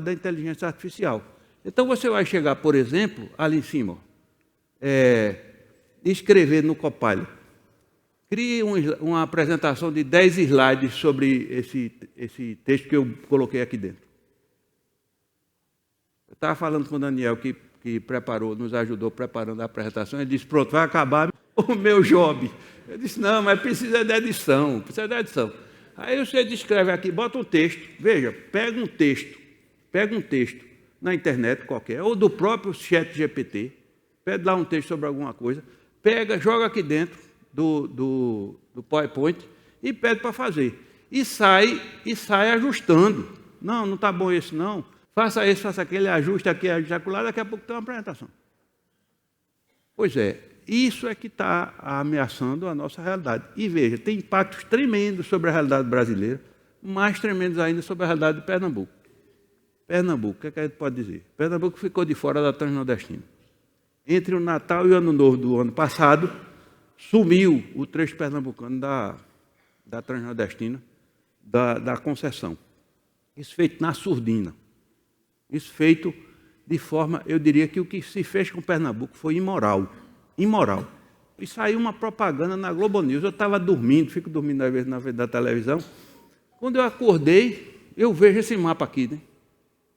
S4: da inteligência artificial. Então você vai chegar, por exemplo, ali em cima, escrever no Copilot. Crie uma apresentação de 10 slides sobre esse texto que eu coloquei aqui dentro. Eu estava falando com o Daniel, que nos ajudou preparando a apresentação, ele disse, pronto, vai acabar o meu job. Eu disse, não, mas precisa de edição. Aí você descreve aqui, bota um texto, veja, pega um texto na internet qualquer, ou do próprio ChatGPT, pede lá um texto sobre alguma coisa, pega, joga aqui dentro do PowerPoint e pede para fazer. E sai ajustando. Não está bom esse não. Faça esse, faça aquele, ajuste aqui, ajuste acolá, daqui a pouco tem uma apresentação. Pois é, isso é que está ameaçando a nossa realidade. E veja, tem impactos tremendos sobre a realidade brasileira, mais tremendos ainda sobre a realidade de Pernambuco. Pernambuco, o que a gente pode dizer? Pernambuco ficou de fora da Transnordestina. Entre o Natal e o Ano Novo do ano passado, sumiu o trecho pernambucano da Transnordestina, da concessão. Isso feito na surdina. Isso feito de forma, eu diria que o que se fez com Pernambuco foi imoral. Imoral. E saiu uma propaganda na Globo News. Eu estava dormindo, fico dormindo às vezes na frente da televisão. Quando eu acordei, eu vejo esse mapa aqui, né?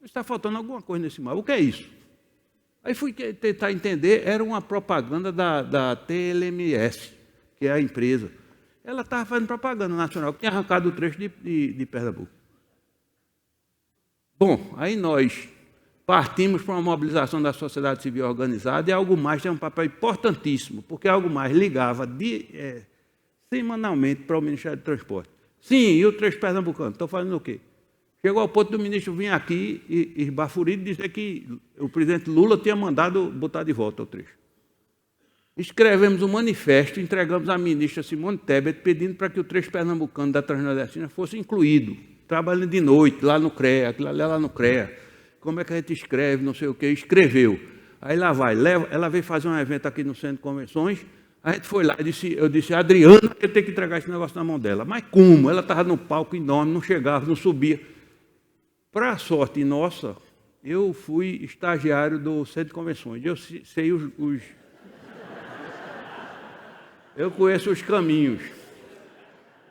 S4: Está faltando alguma coisa nesse mapa. O que é isso? Aí fui tentar entender, era uma propaganda da TLMS, que é a empresa. Ela estava fazendo propaganda nacional, que tinha arrancado o trecho de Pernambuco. Bom, aí nós partimos para uma mobilização da sociedade civil organizada e Algo Mais tem um papel importantíssimo, porque Algo Mais ligava semanalmente para o Ministério do Transporte. Sim, e o trecho pernambucano? Estão fazendo o quê? Chegou ao ponto do ministro vir aqui e esbaforido dizer que o presidente Lula tinha mandado botar de volta o trecho. Escrevemos um manifesto, entregamos à ministra Simone Tebet pedindo para que o trecho pernambucano da Transnordestina fosse incluído, trabalhando de noite, lá no CREA, aquilo ali lá no CREA, como é que a gente escreve, não sei o quê, escreveu. Aí lá vai, ela veio fazer um evento aqui no Centro de Convenções, a gente foi lá, eu disse, Adriana, eu tenho que entregar esse negócio na mão dela. Mas como? Ela estava no palco enorme, não chegava, não subia. Para a sorte nossa, eu fui estagiário do Centro de Convenções, eu sei eu conheço os caminhos.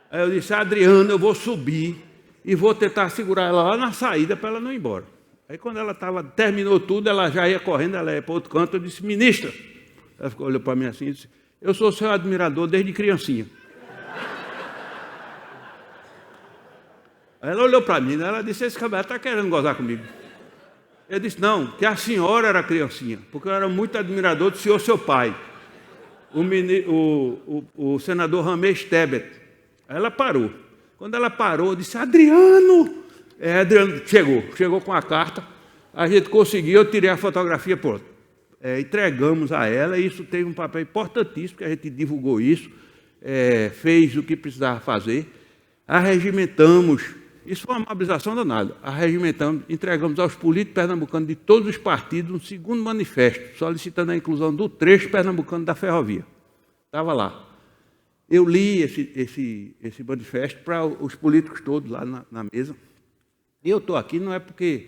S4: Aí eu disse, Adriana, eu vou subir e vou tentar segurar ela lá na saída para ela não ir embora. Aí quando ela terminou tudo, ela já ia correndo, ela ia para outro canto, eu disse, ministra. Ela olhou para mim assim e disse, eu sou seu admirador desde criancinha. Aí ela olhou para mim, ela disse, esse cabelo está querendo gozar comigo. Eu disse, não, que a senhora era criancinha, porque eu era muito admirador do senhor, seu pai, o senador Ramês Tebet. Aí ela parou. Quando ela parou, eu disse, Adriano! Adriano chegou com a carta, a gente conseguiu, eu tirei a fotografia, pronto. Entregamos a ela, e isso teve um papel importantíssimo, porque a gente divulgou isso, fez o que precisava fazer, arregimentamos, isso foi uma mobilização danada, arregimentamos, entregamos aos políticos pernambucanos de todos os partidos um segundo manifesto, solicitando a inclusão do trecho pernambucano da ferrovia. Estava lá. Eu li esse manifesto para os políticos todos lá na mesa. E eu estou aqui não é porque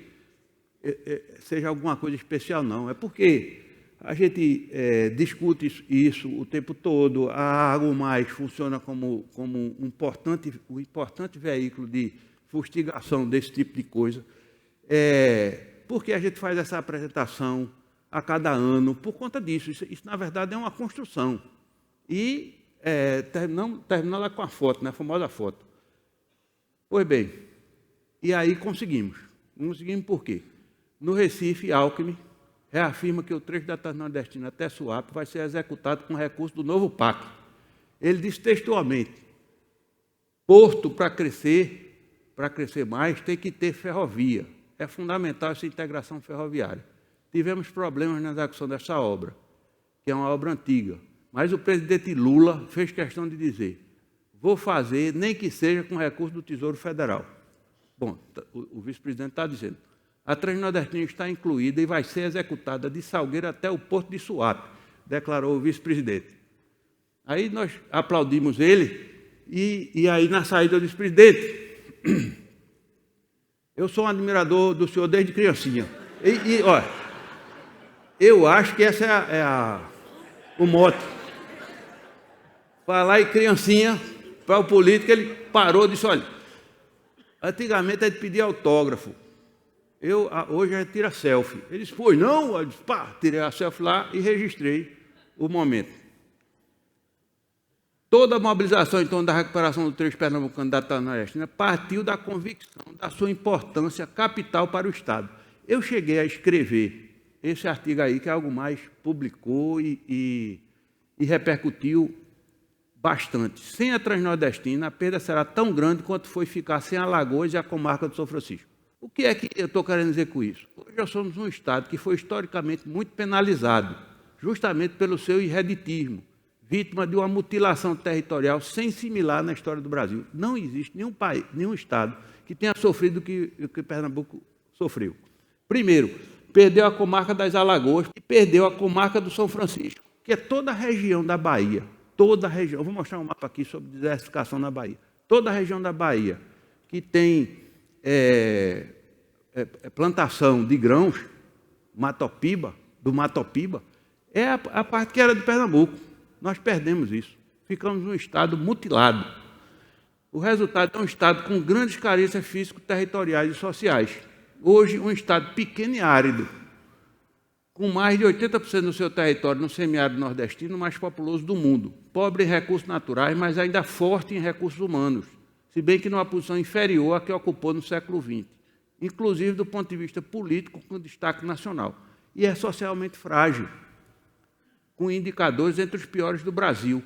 S4: seja alguma coisa especial, não. É porque a gente discute isso o tempo todo. A Água Mais funciona como um importante veículo de fustigação desse tipo de coisa. Porque a gente faz essa apresentação a cada ano por conta disso. Isso na verdade, é uma construção. E terminando lá com a foto, né, a famosa foto. Pois bem, e aí conseguimos. Conseguimos por quê? No Recife, Alckmin reafirma que o trecho da Transnordestina até Suape vai ser executado com recurso do novo PAC. Ele diz textualmente, porto para crescer mais, tem que ter ferrovia. É fundamental essa integração ferroviária. Tivemos problemas na execução dessa obra, que é uma obra antiga. Mas o presidente Lula fez questão de dizer, vou fazer, nem que seja com recurso do Tesouro Federal. Bom, o vice-presidente está dizendo, a Transnordestina está incluída e vai ser executada de Salgueiro até o Porto de Suape, declarou o vice-presidente. Aí nós aplaudimos ele, e aí na saída eu disse, presidente, eu sou um admirador do senhor desde criancinha. Olha, eu acho que essa é o mote. Falar em criancinha, para o político, ele parou e disse, olha, antigamente a gente pedia autógrafo, hoje a gente tira selfie. Ele disse, pois não? Eu disse, pá, tirei a selfie lá e registrei o momento. Toda a mobilização, então, da recuperação do trecho pernambucano da Transnordestina partiu da convicção da sua importância capital para o Estado. Eu cheguei a escrever esse artigo aí, que Algo Mais publicou e repercutiu bastante. Sem a Transnordestina, a perda será tão grande quanto foi ficar sem Alagoas e a comarca do São Francisco. O que é que eu estou querendo dizer com isso? Hoje nós somos um Estado que foi historicamente muito penalizado, justamente pelo seu irreditismo, vítima de uma mutilação territorial sem similar na história do Brasil. Não existe nenhum país, nenhum Estado que tenha sofrido o que Pernambuco sofreu. Primeiro, perdeu a comarca das Alagoas e perdeu a comarca do São Francisco, que é toda a região da Bahia. Toda a região, eu vou mostrar um mapa aqui sobre desertificação na Bahia. Toda a região da Bahia que tem plantação de grãos, do Matopiba, é a parte que era de Pernambuco. Nós perdemos isso. Ficamos num estado mutilado. O resultado é um estado com grandes carências físico-territoriais e sociais. Hoje, um estado pequeno e árido, com mais de 80% do seu território no semiárido nordestino, mais populoso do mundo, pobre em recursos naturais, mas ainda forte em recursos humanos, se bem que numa posição inferior à que ocupou no século XX, inclusive do ponto de vista político, com destaque nacional, e é socialmente frágil, com indicadores entre os piores do Brasil.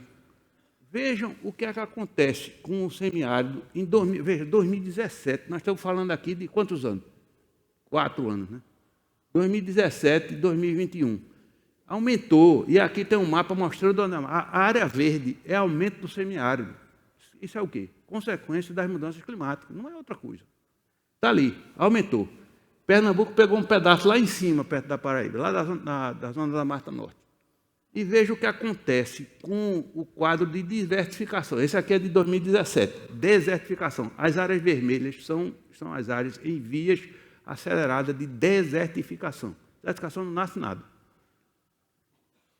S4: Vejam o que é que acontece com o semiárido em 2017, nós estamos falando aqui de quantos anos? 4 anos, né? 2017 e 2021. Aumentou, e aqui tem um mapa mostrando a área verde é aumento do semiárido. Isso é o quê? Consequência das mudanças climáticas, não é outra coisa. Está ali, aumentou. Pernambuco pegou um pedaço lá em cima, perto da Paraíba, lá da zona da Mata Norte. E veja o que acontece com o quadro de desertificação. Esse aqui é de 2017, desertificação. As áreas vermelhas são as áreas em vias aceleradas de desertificação. Desertificação não nasce nada.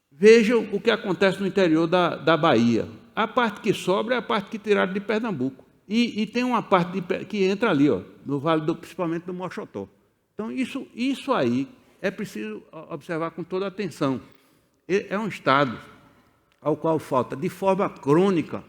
S4: Vejam o que acontece no interior da Bahia. A parte que sobra é a parte que tiraram de Pernambuco. E tem uma parte que entra ali, ó, no vale, principalmente do Mochotó. Então, isso aí é preciso observar com toda atenção. É um estado ao qual falta, de forma crônica,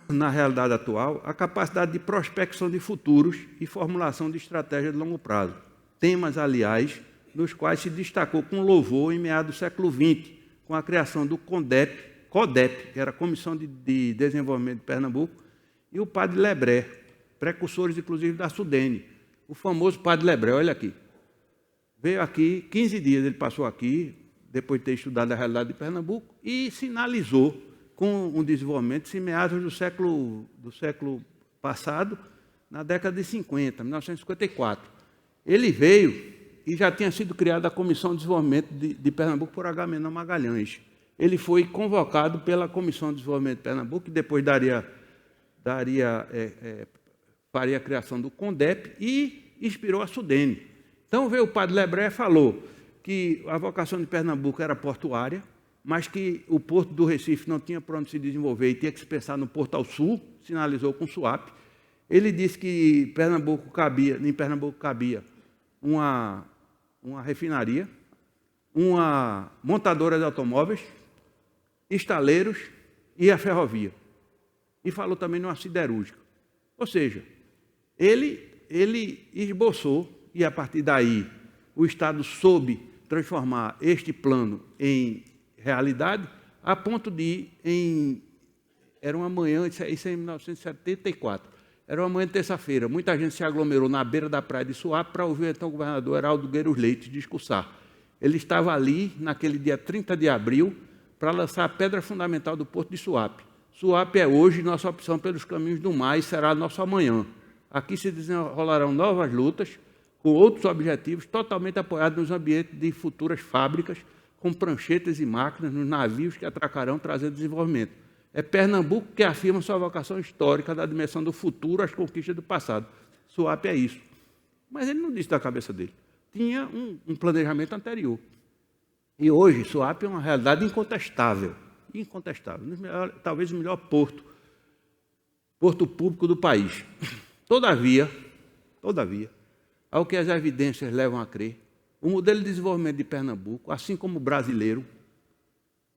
S4: na realidade atual, a capacidade de prospecção de futuros e formulação de estratégia de longo prazo. Temas, aliás, nos quais se destacou com louvor em meados do século XX, com a criação do CODEP, que era a Comissão de Desenvolvimento de Pernambuco, e o Padre Lebré, precursores, inclusive, da Sudene. O famoso Padre Lebré, olha aqui. Veio aqui, 15 dias ele passou aqui, depois de ter estudado a realidade de Pernambuco, e sinalizou com um desenvolvimento em meados do século passado, na década de 50, 1954. Ele veio e já tinha sido criada a Comissão de Desenvolvimento de Pernambuco por Agamenon Magalhães. Ele foi convocado pela Comissão de Desenvolvimento de Pernambuco, que depois faria a criação do CONDEP e inspirou a Sudene. Então, veio o Padre Lebré e falou que a vocação de Pernambuco era portuária, mas que o porto do Recife não tinha para onde se desenvolver e tinha que se pensar no Porto ao Sul, sinalizou com Suape. Ele disse que em Pernambuco cabia uma refinaria, uma montadora de automóveis, estaleiros e a ferrovia. E falou também numa siderúrgica. Ou seja, ele esboçou, e a partir daí o Estado soube transformar este plano em realidade, a ponto de era uma manhã, isso é em 1974, era uma manhã de terça-feira, muita gente se aglomerou na beira da praia de Suape para ouvir então o governador Heraldo Gueiros Leite discursar. Ele estava ali, naquele dia 30 de abril, para lançar a pedra fundamental do Porto de Suape. Suape é hoje nossa opção pelos caminhos do mar e será nosso amanhã. Aqui se desenrolarão novas lutas, com outros objetivos, totalmente apoiados nos ambientes de futuras fábricas, com pranchetas e máquinas nos navios que atracarão trazendo desenvolvimento. É Pernambuco que afirma sua vocação histórica da dimensão do futuro às conquistas do passado. Suape é isso. Mas ele não disse da cabeça dele. Tinha um planejamento anterior. E hoje, Suape é uma realidade incontestável. Talvez o melhor porto público do país. Todavia, ao que as evidências levam a crer, o modelo de desenvolvimento de Pernambuco, assim como o brasileiro,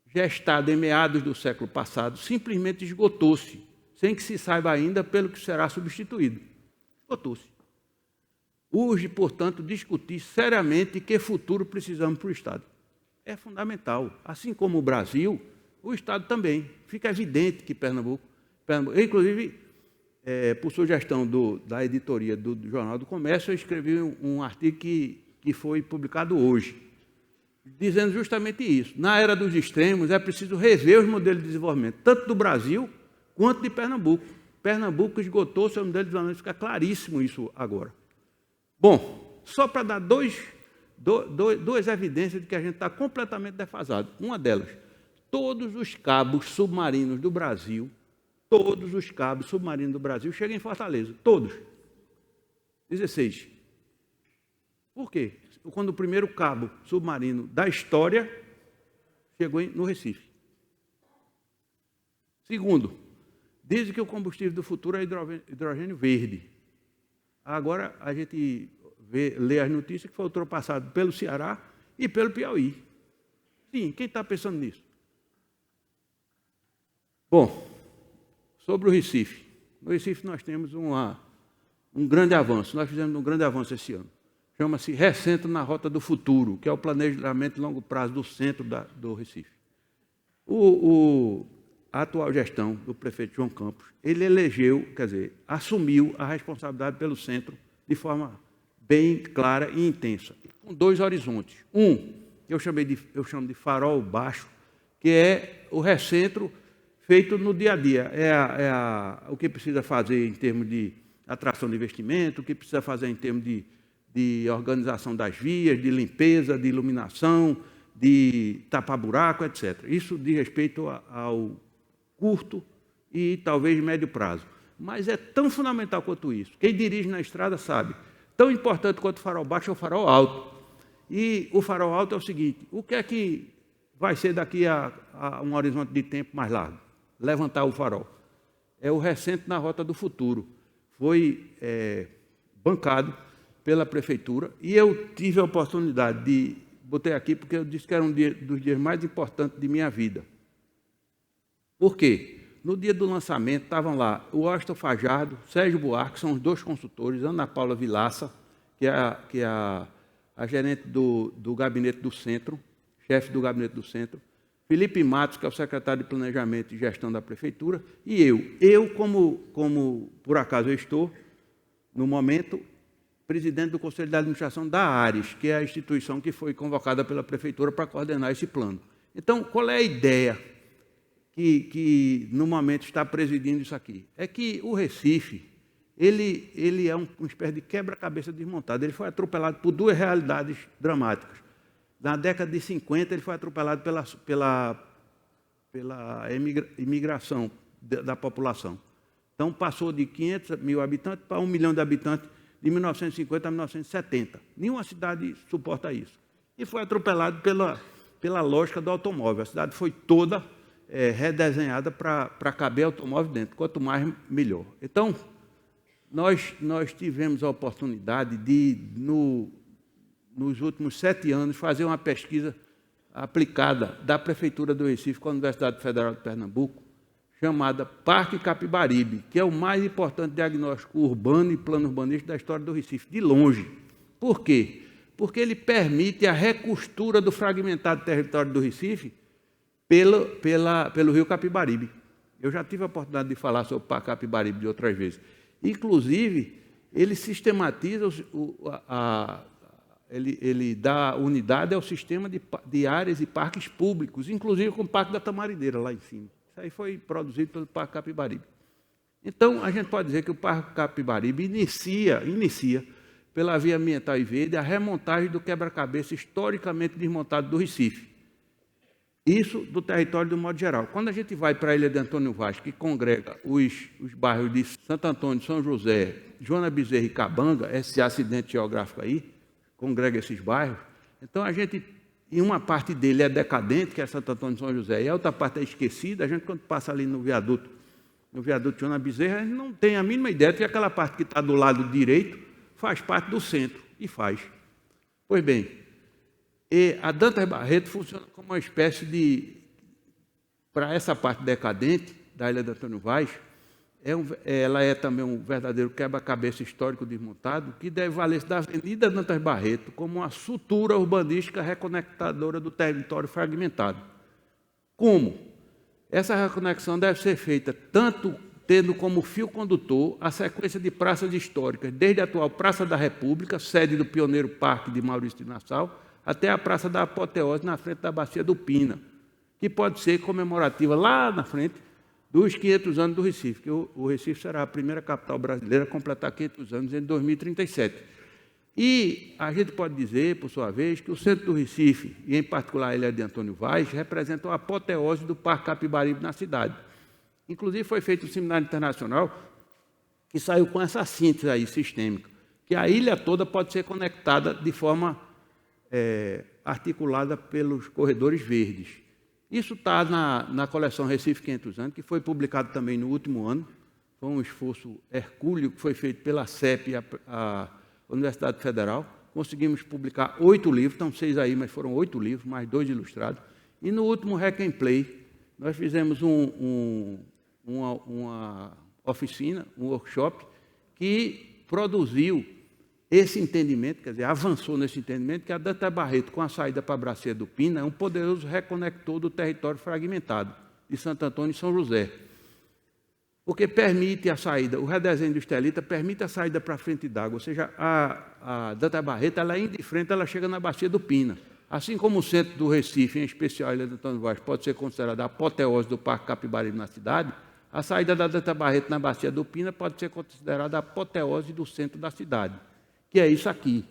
S4: gestado em meados do século passado, simplesmente esgotou-se, sem que se saiba ainda pelo que será substituído. Esgotou-se. Urge, portanto, discutir seriamente que futuro precisamos para o Estado. É fundamental. Assim como o Brasil, o Estado também. Fica evidente que Pernambuco inclusive, por sugestão da editoria do Jornal do Comércio, eu escrevi um artigo que foi publicado hoje, dizendo justamente isso. Na era dos extremos, é preciso rever os modelos de desenvolvimento, tanto do Brasil quanto de Pernambuco. Pernambuco esgotou seu modelo de desenvolvimento, fica claríssimo isso agora. Bom, só para dar duas evidências de que a gente está completamente defasado. Uma delas, todos os cabos submarinos do Brasil chegam em Fortaleza, todos. 16. Por quê? Quando o primeiro cabo submarino da história chegou no Recife. Segundo, dizem que o combustível do futuro é hidrogênio verde. Agora a gente lê as notícias que foi ultrapassado pelo Ceará e pelo Piauí. Sim, quem está pensando nisso? Bom, sobre o Recife. No Recife nós temos um grande avanço. Nós fizemos um grande avanço esse ano. Chama-se Recentro na Rota do Futuro, que é o planejamento de longo prazo do centro do Recife. A atual gestão do prefeito João Campos, ele assumiu a responsabilidade pelo centro de forma bem clara e intensa, com dois horizontes. Um, que eu chamo de farol baixo, que é o recentro feito no dia a dia. O que precisa fazer em termos de atração de investimento, o que precisa fazer em termos de organização das vias, de limpeza, de iluminação, de tapa-buraco, etc. Isso diz respeito ao curto e talvez médio prazo. Mas é tão fundamental quanto isso. Quem dirige na estrada sabe. Tão importante quanto o farol baixo é o farol alto. E o farol alto é o seguinte: o que é que vai ser daqui a um horizonte de tempo mais largo? Levantar o farol. É o recente na Rota do Futuro. Foi bancado pela prefeitura e eu tive a oportunidade de... Botei aqui porque eu disse que era um dos dias mais importantes de minha vida. Por quê? No dia do lançamento estavam lá o Washington Fajardo, Sérgio Buarque, são os 2 consultores, Ana Paula Vilaça, que é a gerente do gabinete do centro, chefe do gabinete do centro, Felipe Matos, que é o secretário de Planejamento e Gestão da Prefeitura, e eu. Eu, como por acaso eu estou, no momento, presidente do Conselho de Administração da ARES, que é a instituição que foi convocada pela Prefeitura para coordenar esse plano. Então, qual é a ideia que no momento está presidindo isso aqui? É que o Recife, ele é uma espécie de quebra-cabeça desmontado. Ele foi atropelado por 2 realidades dramáticas. Na década de 50, ele foi atropelado pela imigração da população. Então, passou de 500 mil habitantes para 1 milhão de habitantes de 1950 a 1970. Nenhuma cidade suporta isso. E foi atropelado pela lógica do automóvel. A cidade foi toda redesenhada para caber automóvel dentro. Quanto mais, melhor. Então, nós tivemos a oportunidade de, nos últimos 7 anos, fazer uma pesquisa aplicada da Prefeitura do Recife com a Universidade Federal de Pernambuco, chamada Parque Capibaribe, que é o mais importante diagnóstico urbano e plano urbanístico da história do Recife, de longe. Por quê? Porque ele permite a recostura do fragmentado território do Recife pelo rio Capibaribe. Eu já tive a oportunidade de falar sobre o Parque Capibaribe de outras vezes. Inclusive, ele sistematiza, ele dá unidade ao sistema de áreas e parques públicos, inclusive com o Parque da Tamarideira, lá em cima. Isso aí foi produzido pelo Parque Capibaribe. Então, a gente pode dizer que o Parque Capibaribe inicia pela via ambiental e verde a remontagem do quebra-cabeça historicamente desmontado do Recife. Isso do território do modo geral. Quando a gente vai para a Ilha de Antônio Vaz, que congrega os bairros de Santo Antônio, São José, Joana Bezerra e Cabanga, esse acidente geográfico aí, congrega esses bairros, então a gente... E uma parte dele é decadente, que é Santo Antônio de São José, e a outra parte é esquecida. A gente, quando passa ali no viaduto Joana Bezerra, a gente não tem a mínima ideia de que aquela parte que está do lado direito faz parte do centro, e faz. Pois bem, a Dantas Barreto funciona como uma espécie de... Para essa parte decadente da Ilha de Antônio Vaz, ela é também um verdadeiro quebra-cabeça histórico desmontado, que deve valer-se da Avenida Dantas Barreto como uma sutura urbanística reconectadora do território fragmentado. Como? Essa reconexão deve ser feita tanto tendo como fio condutor a sequência de praças históricas, desde a atual Praça da República, sede do pioneiro parque de Maurício de Nassau, até a Praça da Apoteose, na frente da Bacia do Pina, que pode ser comemorativa lá na frente dos 500 anos do Recife, que o Recife será a primeira capital brasileira a completar 500 anos em 2037. E a gente pode dizer, por sua vez, que o centro do Recife, e em particular a Ilha de Antônio Vaz, representam a apoteose do Parque Capibaribe na cidade. Inclusive foi feito um seminário internacional que saiu com essa síntese aí sistêmica, que a ilha toda pode ser conectada de forma articulada pelos corredores verdes. Isso está na coleção Recife 500 anos, que foi publicado também no último ano. Foi um esforço hercúleo que foi feito pela CEP e a Universidade Federal. Conseguimos publicar 8 livros, estão 6 aí, mas foram 8 livros, mais 2 ilustrados. E no último Hack and Play, nós fizemos uma oficina, um workshop, que produziu esse entendimento, quer dizer, avançou nesse entendimento, que a Dantas Barreto, com a saída para a Bacia do Pina, é um poderoso reconector do território fragmentado de Santo Antônio e São José. Porque permite a saída, o redesenho do Estelita permite a saída para a frente d'água, ou seja, a Dantas Barreto, ela indo de frente, ela chega na Bacia do Pina. Assim como o centro do Recife, em especial a Ilha de Antônio Vaz, pode ser considerada a apoteose do Parque Capibaribe na cidade, A saída da Danta Barreto na Bacia do Pina pode ser considerada a apoteose do centro da cidade, que é isso aqui.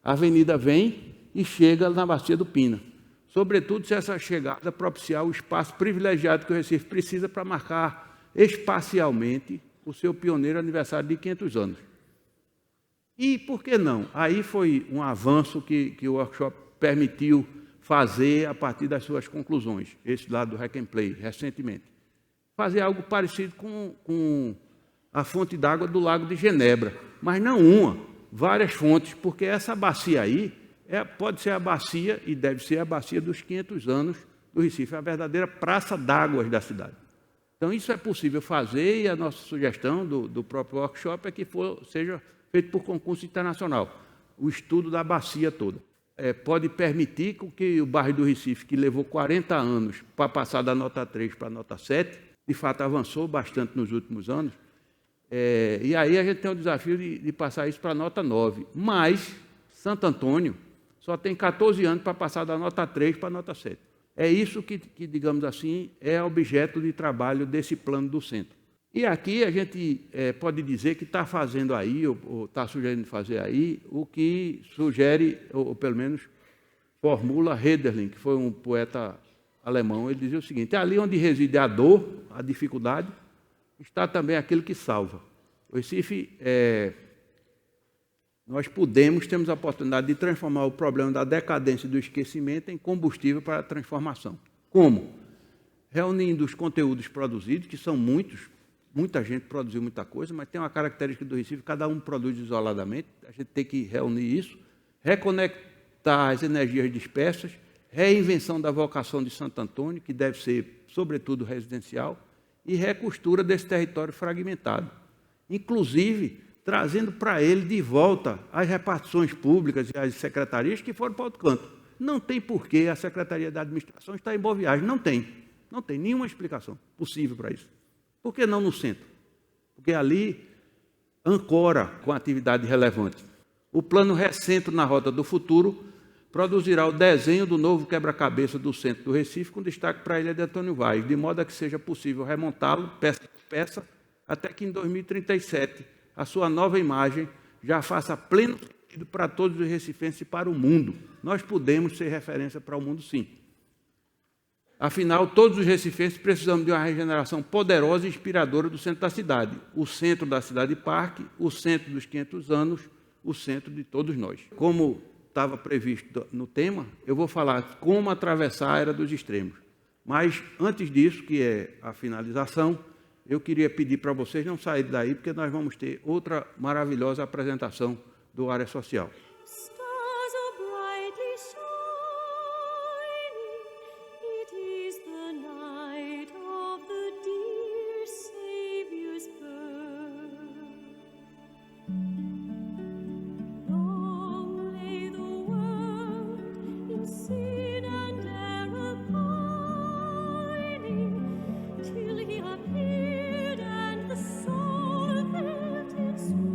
S4: A avenida vem e chega na Bacia do Pina. Sobretudo se essa chegada propiciar o espaço privilegiado que o Recife precisa para marcar espacialmente o seu pioneiro aniversário de 500 anos. E por que não? Aí foi um avanço que o workshop permitiu fazer a partir das suas conclusões, esse lado do Hack and Play, recentemente. Fazer algo parecido com a fonte d'água do Lago de Genebra, mas não uma, várias fontes, porque essa bacia aí pode ser a bacia, e deve ser a bacia dos 500 anos do Recife, a verdadeira praça d'águas da cidade. Então, isso é possível fazer, e a nossa sugestão do próprio workshop é que seja feito por concurso internacional, o estudo da bacia toda. Pode permitir que o bairro do Recife, que levou 40 anos para passar da nota 3 para a nota 7, de fato avançou bastante nos últimos anos, e aí a gente tem o desafio de passar isso para a nota 9. Mas Santo Antônio só tem 14 anos para passar da nota 3 para a nota 7. É isso que, digamos assim, é objeto de trabalho desse plano do centro. E aqui a gente pode dizer que está fazendo aí, ou está sugerindo fazer aí, o que sugere, ou pelo menos formula Hölderlin, que foi um poeta alemão. Ele dizia o seguinte: ali onde reside a dor, a dificuldade, está também aquilo que salva. O Recife, nós temos a oportunidade de transformar o problema da decadência e do esquecimento em combustível para a transformação. Como? Reunindo os conteúdos produzidos, que são muitos, muita gente produziu muita coisa, mas tem uma característica do Recife: cada um produz isoladamente, a gente tem que reunir isso, reconectar as energias dispersas, reinvenção da vocação de Santo Antônio, que deve ser, sobretudo, residencial, e recostura desse território fragmentado. Inclusive, trazendo para ele de volta as repartições públicas e as secretarias que foram para outro canto. Não tem porquê a Secretaria da Administração estar em Boa Viagem. Não tem nenhuma explicação possível para isso. Por que não no centro? Porque ali ancora com atividade relevante. O plano Recentro na Rota do Futuro produzirá o desenho do novo quebra-cabeça do centro do Recife, com destaque para a Ilha de Antônio Vaz, de modo a que seja possível remontá-lo, peça por peça, até que em 2037 a sua nova imagem já faça pleno sentido para todos os recifenses e para o mundo. Nós podemos ser referência para o mundo, sim. Afinal, todos os recifenses precisamos de uma regeneração poderosa e inspiradora do centro da cidade. O centro da cidade parque, o centro dos 500 anos, o centro de todos nós. Como estava previsto no tema, eu vou falar como atravessar a era dos extremos. Mas, antes disso, que é a finalização, eu queria pedir para vocês não saírem daí, porque nós vamos ter outra maravilhosa apresentação do Área Social.
S2: Stars are brightly shining, it is the night of the dear Saviour's birth. Long lay the world in sin and error pining, till he appeared and the soul felt its worth.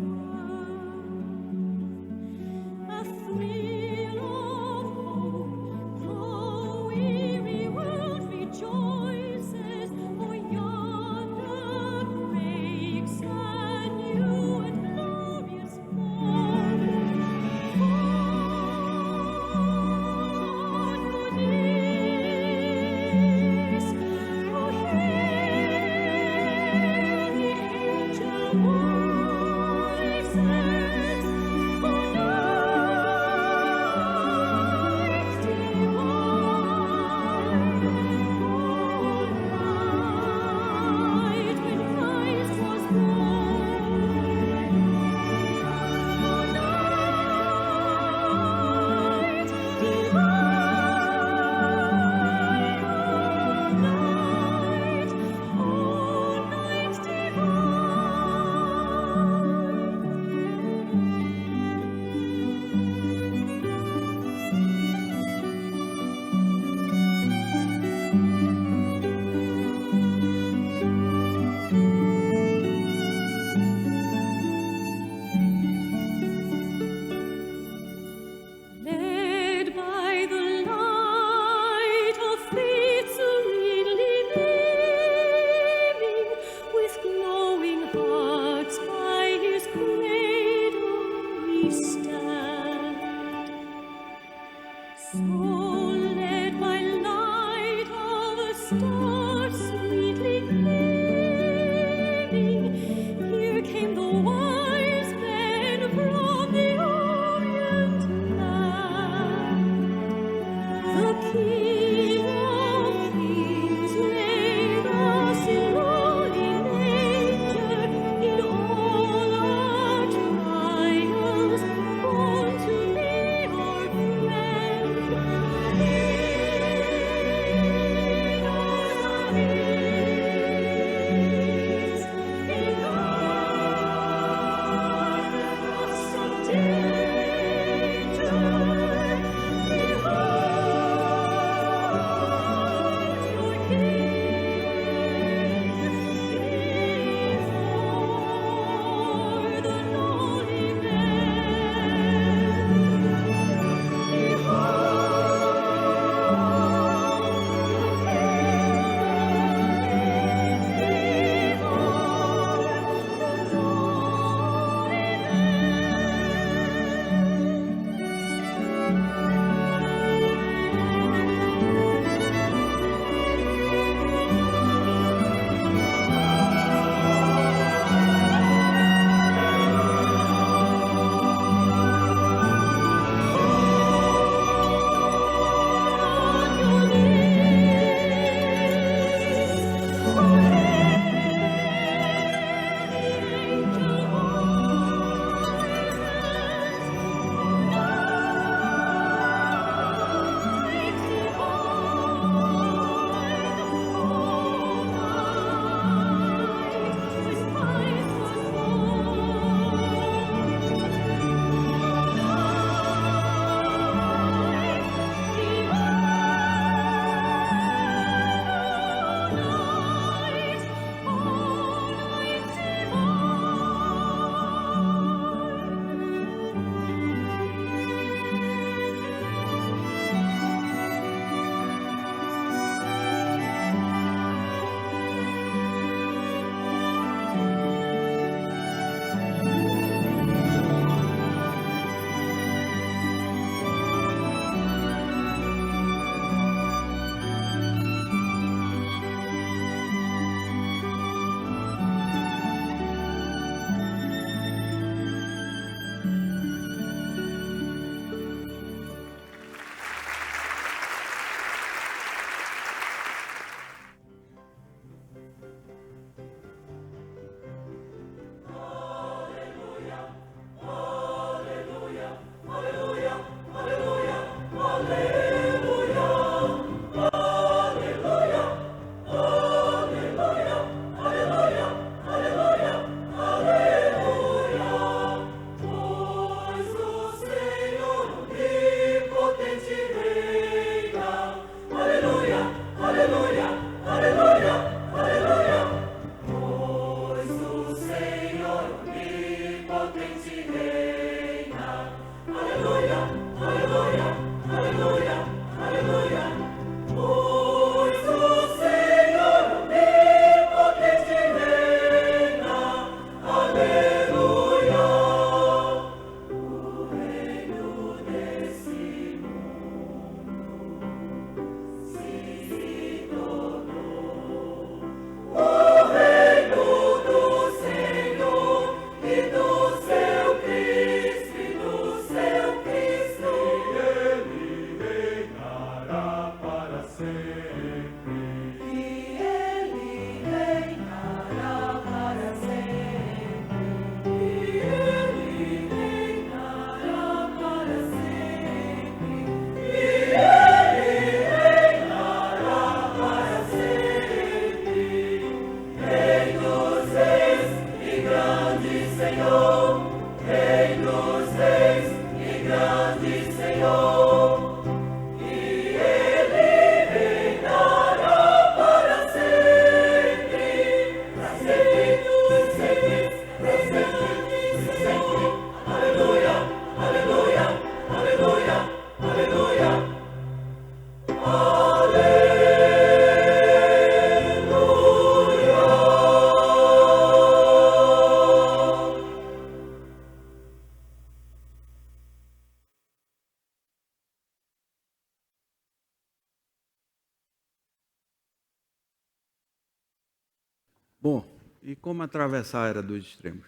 S4: Bom, e como atravessar a era dos extremos?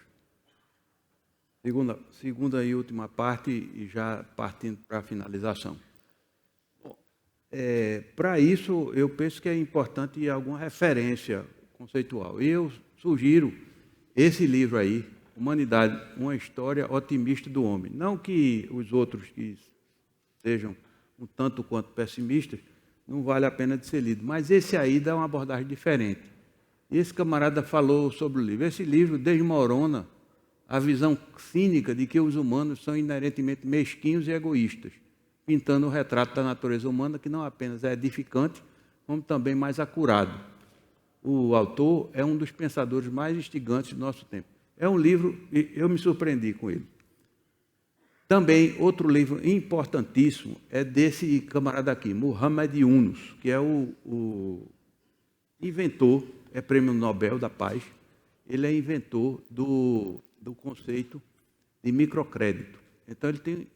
S4: Segunda e última parte, e já partindo para a finalização. Para isso, eu penso que é importante alguma referência conceitual. E eu sugiro esse livro aí, Humanidade, uma história otimista do homem. Não que os outros que sejam um tanto quanto pessimistas, não vale a pena de ser lido, mas esse aí dá uma abordagem diferente. E esse camarada falou sobre o livro. Esse livro desmorona a visão cínica de que os humanos são inerentemente mesquinhos e egoístas, pintando o retrato da natureza humana que não apenas é edificante, como também mais acurado. O autor é um dos pensadores mais instigantes do nosso tempo. É um livro, e eu me surpreendi com ele. Também, outro livro importantíssimo é desse camarada aqui, Muhammad Yunus, que é o inventor, é prêmio Nobel da Paz, ele é inventor do conceito de microcrédito. Então,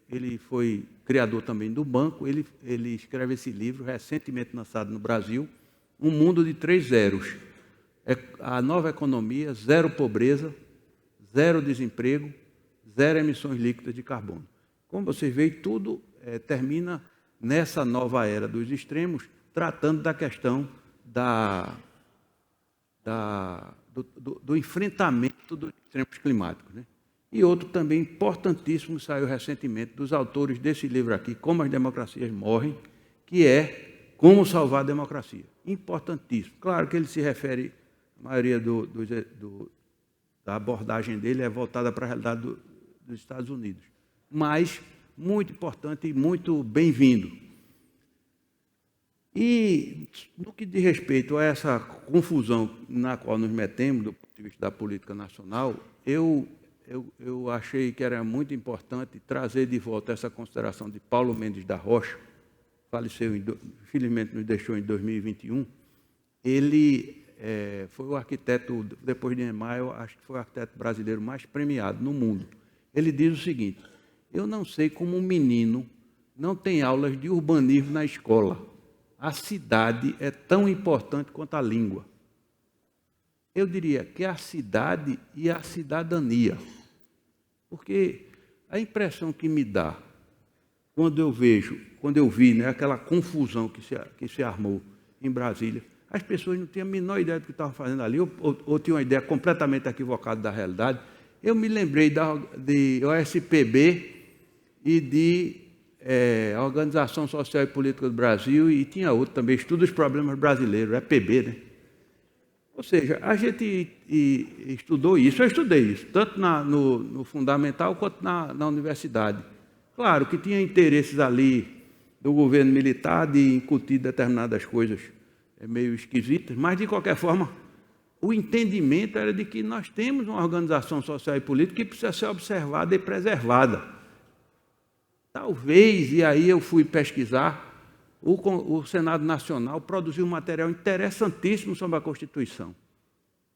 S4: ele foi criador também do banco, ele escreve esse livro, recentemente lançado no Brasil, Um Mundo de 3 Zeros. A nova economia, zero pobreza, zero desemprego, zero emissões líquidas de carbono. Como vocês veem, tudo termina nessa nova era dos extremos, tratando da questão do enfrentamento dos extremos climáticos, né? E outro também importantíssimo saiu recentemente dos autores desse livro aqui, Como as Democracias Morrem, que é Como Salvar a Democracia. Importantíssimo. Claro que ele se refere, a maioria da abordagem dele é voltada para a realidade dos Estados Unidos, mas muito importante e muito bem-vindo. E no que diz respeito a essa confusão na qual nos metemos, do ponto de vista da política nacional, eu achei que era muito importante trazer de volta essa consideração de Paulo Mendes da Rocha, faleceu, infelizmente nos deixou em 2021. Ele foi o arquiteto, depois de Niemeyer, eu acho que foi o arquiteto brasileiro mais premiado no mundo. Ele diz o seguinte: eu não sei como um menino não tem aulas de urbanismo na escola. A cidade é tão importante quanto a língua. Eu diria que a cidade e a cidadania. Porque a impressão que me dá, quando eu vi, né, aquela confusão que se armou em Brasília, as pessoas não tinham a menor ideia do que estavam fazendo ali, ou tinham uma ideia completamente equivocada da realidade. Eu me lembrei de OSPB e de Organização Social e Política do Brasil, e tinha outro também, Estuda os Problemas Brasileiros, EPB, né? Ou seja, a gente estudou isso, eu estudei isso, tanto no fundamental quanto na universidade. Claro que tinha interesses ali do governo militar de incutir determinadas coisas meio esquisitas, mas, de qualquer forma, o entendimento era de que nós temos uma organização social e política que precisa ser observada e preservada. Talvez, e aí eu fui pesquisar, o Senado Nacional produziu um material interessantíssimo sobre a Constituição.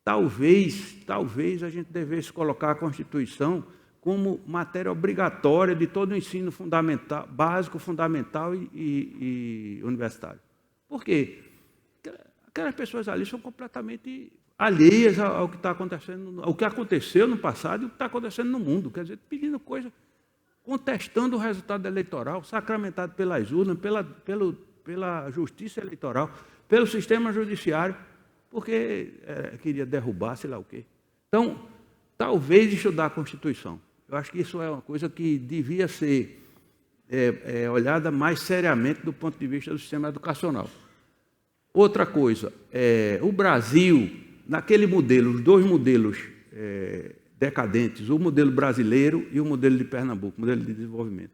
S4: Talvez a gente devesse colocar a Constituição como matéria obrigatória de todo o ensino fundamental, básico, fundamental e universitário. Por quê? Porque aquelas pessoas ali são completamente alheias ao que está acontecendo, ao que aconteceu no passado e o que está acontecendo no mundo. Quer dizer, pedindo coisa, contestando o resultado eleitoral, sacramentado pelas urnas, pela justiça eleitoral, pelo sistema judiciário, porque queria derrubar, sei lá o quê. Então, talvez estudar a Constituição. Eu acho que isso é uma coisa que devia ser olhada mais seriamente do ponto de vista do sistema educacional. Outra coisa, o Brasil, naquele modelo, os dois modelos decadentes, o modelo brasileiro e o modelo de Pernambuco, o modelo de desenvolvimento.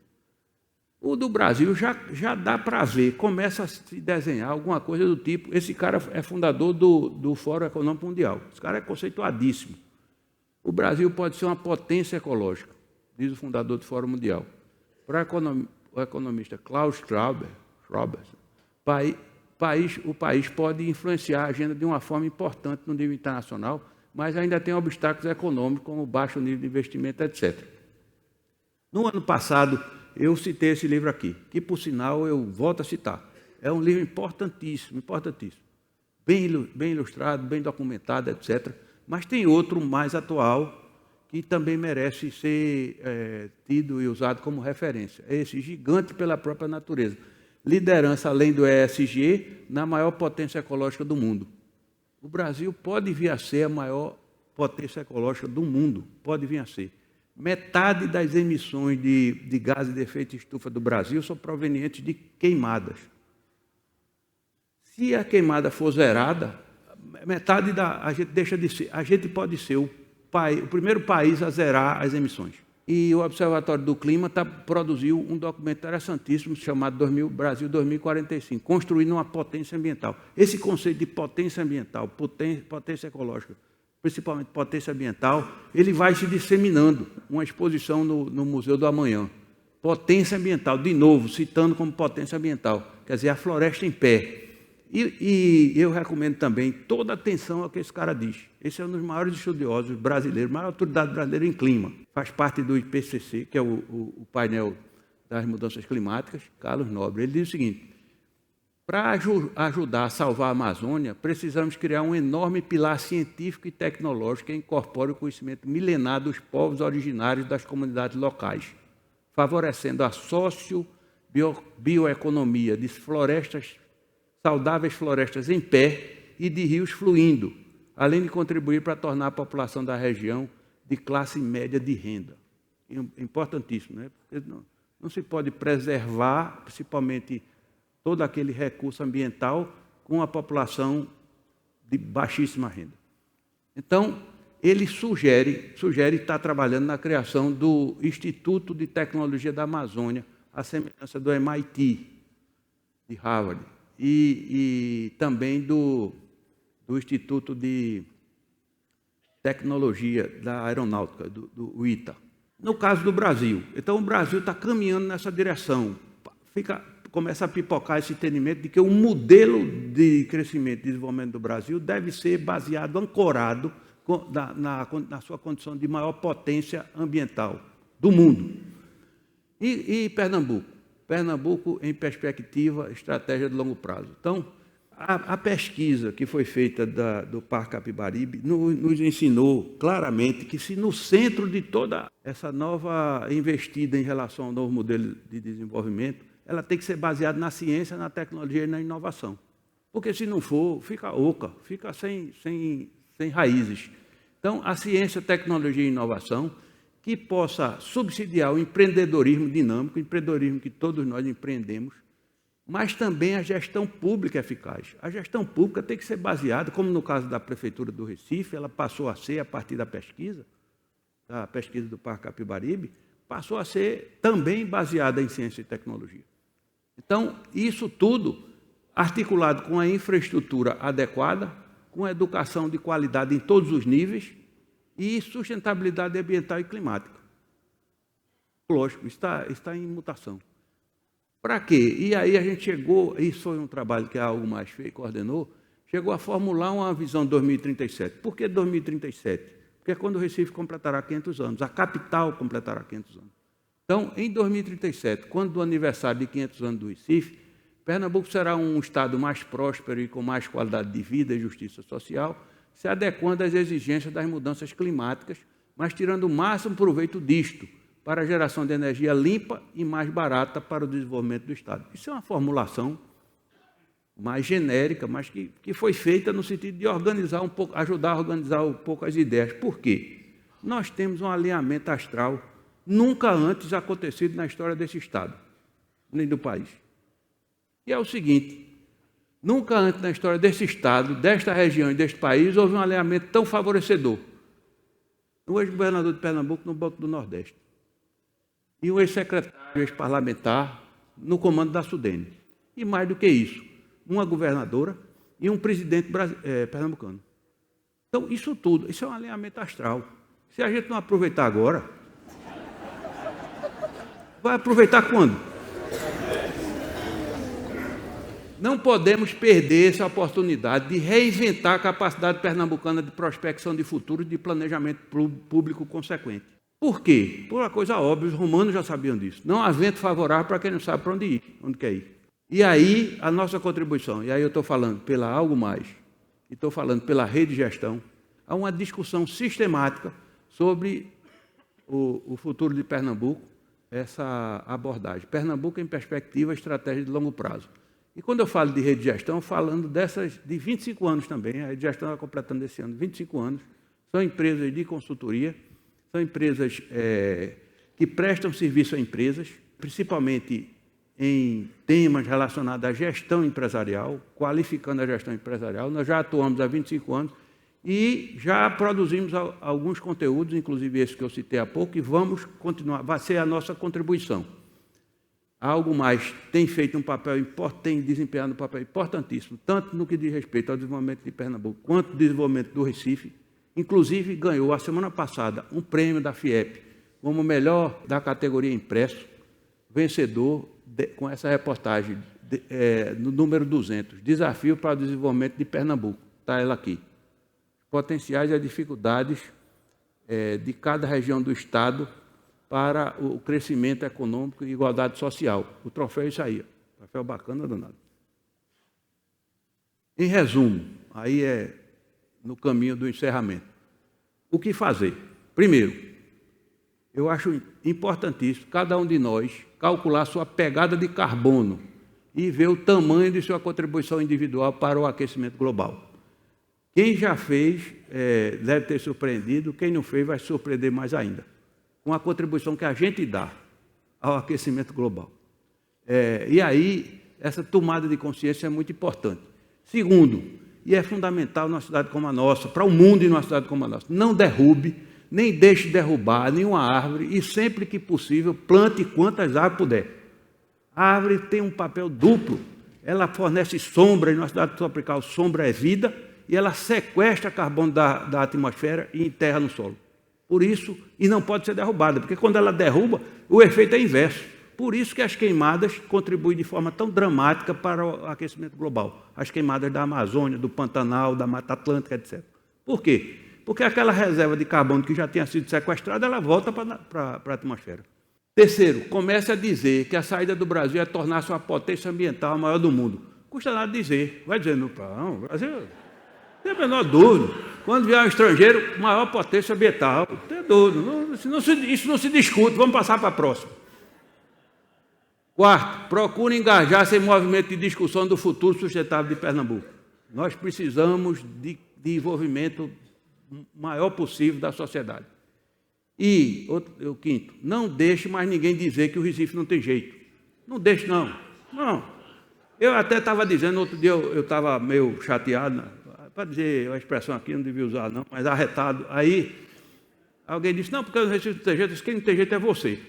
S4: O do Brasil já dá para ver, começa a se desenhar alguma coisa do tipo, esse cara é fundador do Fórum Econômico Mundial, esse cara é conceituadíssimo. O Brasil pode ser uma potência ecológica, diz o fundador do Fórum Mundial. Para o economista Klaus Schwab, o país pode influenciar a agenda de uma forma importante no nível internacional, mas ainda tem obstáculos econômicos, como baixo nível de investimento, etc. No ano passado, eu citei esse livro aqui, que, por sinal, eu volto a citar. É um livro importantíssimo, importantíssimo. bem ilustrado, bem documentado, etc. Mas tem outro mais atual que também merece ser tido e usado como referência. É esse gigante pela própria natureza. Liderança, além do ESG, na maior potência ecológica do mundo. O Brasil pode vir a ser a maior potência ecológica do mundo, pode vir a ser. Metade das emissões de gases de efeito estufa do Brasil são provenientes de queimadas. Se a queimada for zerada, metade a gente deixa de ser. A gente pode ser o primeiro país a zerar as emissões. E o Observatório do Clima produziu um documento interessantíssimo chamado Brasil 2045, construindo uma potência ambiental. Esse conceito de potência ambiental, potência ecológica, principalmente potência ambiental, ele vai se disseminando. Uma exposição no Museu do Amanhã. Potência ambiental, de novo, citando como potência ambiental, quer dizer, a floresta em pé. E eu recomendo também toda a atenção ao que esse cara diz. Esse é um dos maiores estudiosos brasileiros, maior autoridade brasileira em clima. Faz parte do IPCC, que é o painel das mudanças climáticas, Carlos Nobre. Ele diz o seguinte: para ajudar a salvar a Amazônia, precisamos criar um enorme pilar científico e tecnológico que incorpore o conhecimento milenar dos povos originários das comunidades locais, favorecendo a bioeconomia de saudáveis florestas em pé e de rios fluindo, além de contribuir para tornar a população da região de classe média de renda. Importantíssimo, né? Porque não se pode preservar, principalmente, todo aquele recurso ambiental com a população de baixíssima renda. Então, ele sugere estar trabalhando na criação do Instituto de Tecnologia da Amazônia, à semelhança do MIT, de Harvard, e também do Instituto de Tecnologia da Aeronáutica, do ITA. No caso do Brasil, então o Brasil está caminhando nessa direção. Começa a pipocar esse entendimento de que o modelo de crescimento e desenvolvimento do Brasil deve ser baseado, ancorado na sua condição de maior potência ambiental do mundo. E Pernambuco? Pernambuco em perspectiva, estratégia de longo prazo. Então, a pesquisa que foi feita do Parque Capibaribe nos ensinou claramente que se no centro de toda essa nova investida em relação ao novo modelo de desenvolvimento, ela tem que ser baseada na ciência, na tecnologia e na inovação. Porque se não for, fica oca, fica sem raízes. Então, a ciência, tecnologia e inovação que possa subsidiar o empreendedorismo dinâmico, o empreendedorismo que todos nós empreendemos, mas também a gestão pública eficaz. A gestão pública tem que ser baseada, como no caso da Prefeitura do Recife, ela passou a ser, a partir da pesquisa do Parque Capibaribe, passou a ser também baseada em ciência e tecnologia. Então, isso tudo articulado com a infraestrutura adequada, com a educação de qualidade em todos os níveis e sustentabilidade ambiental e climática. Lógico, está em mutação. Para quê? E aí a gente chegou, isso foi um trabalho que a Algo Mais coordenou, chegou a formular uma visão de 2037. Por que 2037? Porque é quando o Recife completará 500 anos, a capital completará 500 anos. Então, em 2037, quando do aniversário de 500 anos do Recife, Pernambuco será um estado mais próspero e com mais qualidade de vida e justiça social, se adequando às exigências das mudanças climáticas, mas tirando o máximo proveito disto, para a geração de energia limpa e mais barata para o desenvolvimento do Estado. Isso é uma formulação mais genérica, mas que foi feita no sentido de organizar um pouco, ajudar a organizar um pouco as ideias. Por quê? Nós temos um alinhamento astral nunca antes acontecido na história desse Estado, nem do país. E é o seguinte, nunca antes na história desse Estado, desta região e deste país, houve um alinhamento tão favorecedor. O ex-governador de Pernambuco no Banco do Nordeste. E um ex-secretário, ex-parlamentar, no comando da Sudene. E mais do que isso, uma governadora e um presidente pernambucano. Então, isso tudo, isso é um alinhamento astral. Se a gente não aproveitar agora, vai aproveitar quando? Não podemos perder essa oportunidade de reinventar a capacidade pernambucana de prospecção de futuro e de planejamento público consequente. Por quê? Por uma coisa óbvia, os romanos já sabiam disso. Não há vento favorável para quem não sabe para onde ir, onde quer ir. E aí, a nossa contribuição, e aí eu estou falando pela Algo Mais, e estou falando pela rede de gestão, há uma discussão sistemática sobre o futuro de Pernambuco, essa abordagem. Pernambuco em perspectiva, estratégia de longo prazo. E quando eu falo de rede de gestão, falando dessas de 25 anos também, a rede de gestão está completando esse ano 25 anos, são empresas de consultoria, são empresas que prestam serviço a empresas, principalmente em temas relacionados à gestão empresarial, qualificando a gestão empresarial. Nós já atuamos há 25 anos e já produzimos alguns conteúdos, inclusive esse que eu citei há pouco, e vamos continuar, vai ser a nossa contribuição. Algo mais tem feito tem desempenhado um papel importantíssimo, tanto no que diz respeito ao desenvolvimento de Pernambuco, quanto ao desenvolvimento do Recife. Inclusive, ganhou, a semana passada, um prêmio da FIEP, como o melhor da categoria impresso, vencedor com essa reportagem, no número 200, Desafio para o Desenvolvimento de Pernambuco. Está ela aqui. Potenciais e as dificuldades de cada região do Estado para o crescimento econômico e igualdade social. O troféu é isso aí. Troféu bacana, danado. Em resumo, aí é no caminho do encerramento. O que fazer? Primeiro, eu acho importantíssimo cada um de nós calcular sua pegada de carbono e ver o tamanho de sua contribuição individual para o aquecimento global. Quem já fez deve ter surpreendido, quem não fez vai se surpreender mais ainda, com a contribuição que a gente dá ao aquecimento global. E aí, essa tomada de consciência é muito importante. Segundo, e é fundamental numa cidade como a nossa, para o mundo e numa cidade como a nossa, não derrube, nem deixe derrubar nenhuma árvore e, sempre que possível, plante quantas árvores puder. A árvore tem um papel duplo, ela fornece sombra, e numa cidade tropical, sombra é vida, e ela sequestra carbono da atmosfera e enterra no solo. Por isso, e não pode ser derrubada, porque quando ela derruba, o efeito é inverso. Por isso que as queimadas contribuem de forma tão dramática para o aquecimento global. As queimadas da Amazônia, do Pantanal, da Mata Atlântica, etc. Por quê? Porque aquela reserva de carbono que já tinha sido sequestrada, ela volta para a atmosfera. Terceiro, comece a dizer que a saída do Brasil é tornar-se uma potência ambiental maior do mundo. Custa nada dizer. Vai dizer, não, o Brasil... Não tem a menor dúvida. Quando vier um estrangeiro, maior potência ambiental. Não tem dúvida. Isso não se discute. Vamos passar para a próxima. Quarto, procure engajar-se em movimento de discussão do futuro sustentável de Pernambuco. Nós precisamos de envolvimento maior possível da sociedade. E, o quinto, não deixe mais ninguém dizer que o Recife não tem jeito. Não deixe, não. Não. Eu até estava dizendo, outro dia eu estava meio chateado, para dizer a expressão aqui, não devia usar não, mas arretado. Aí, alguém disse, não, porque o Recife não tem jeito, quem não tem jeito é você.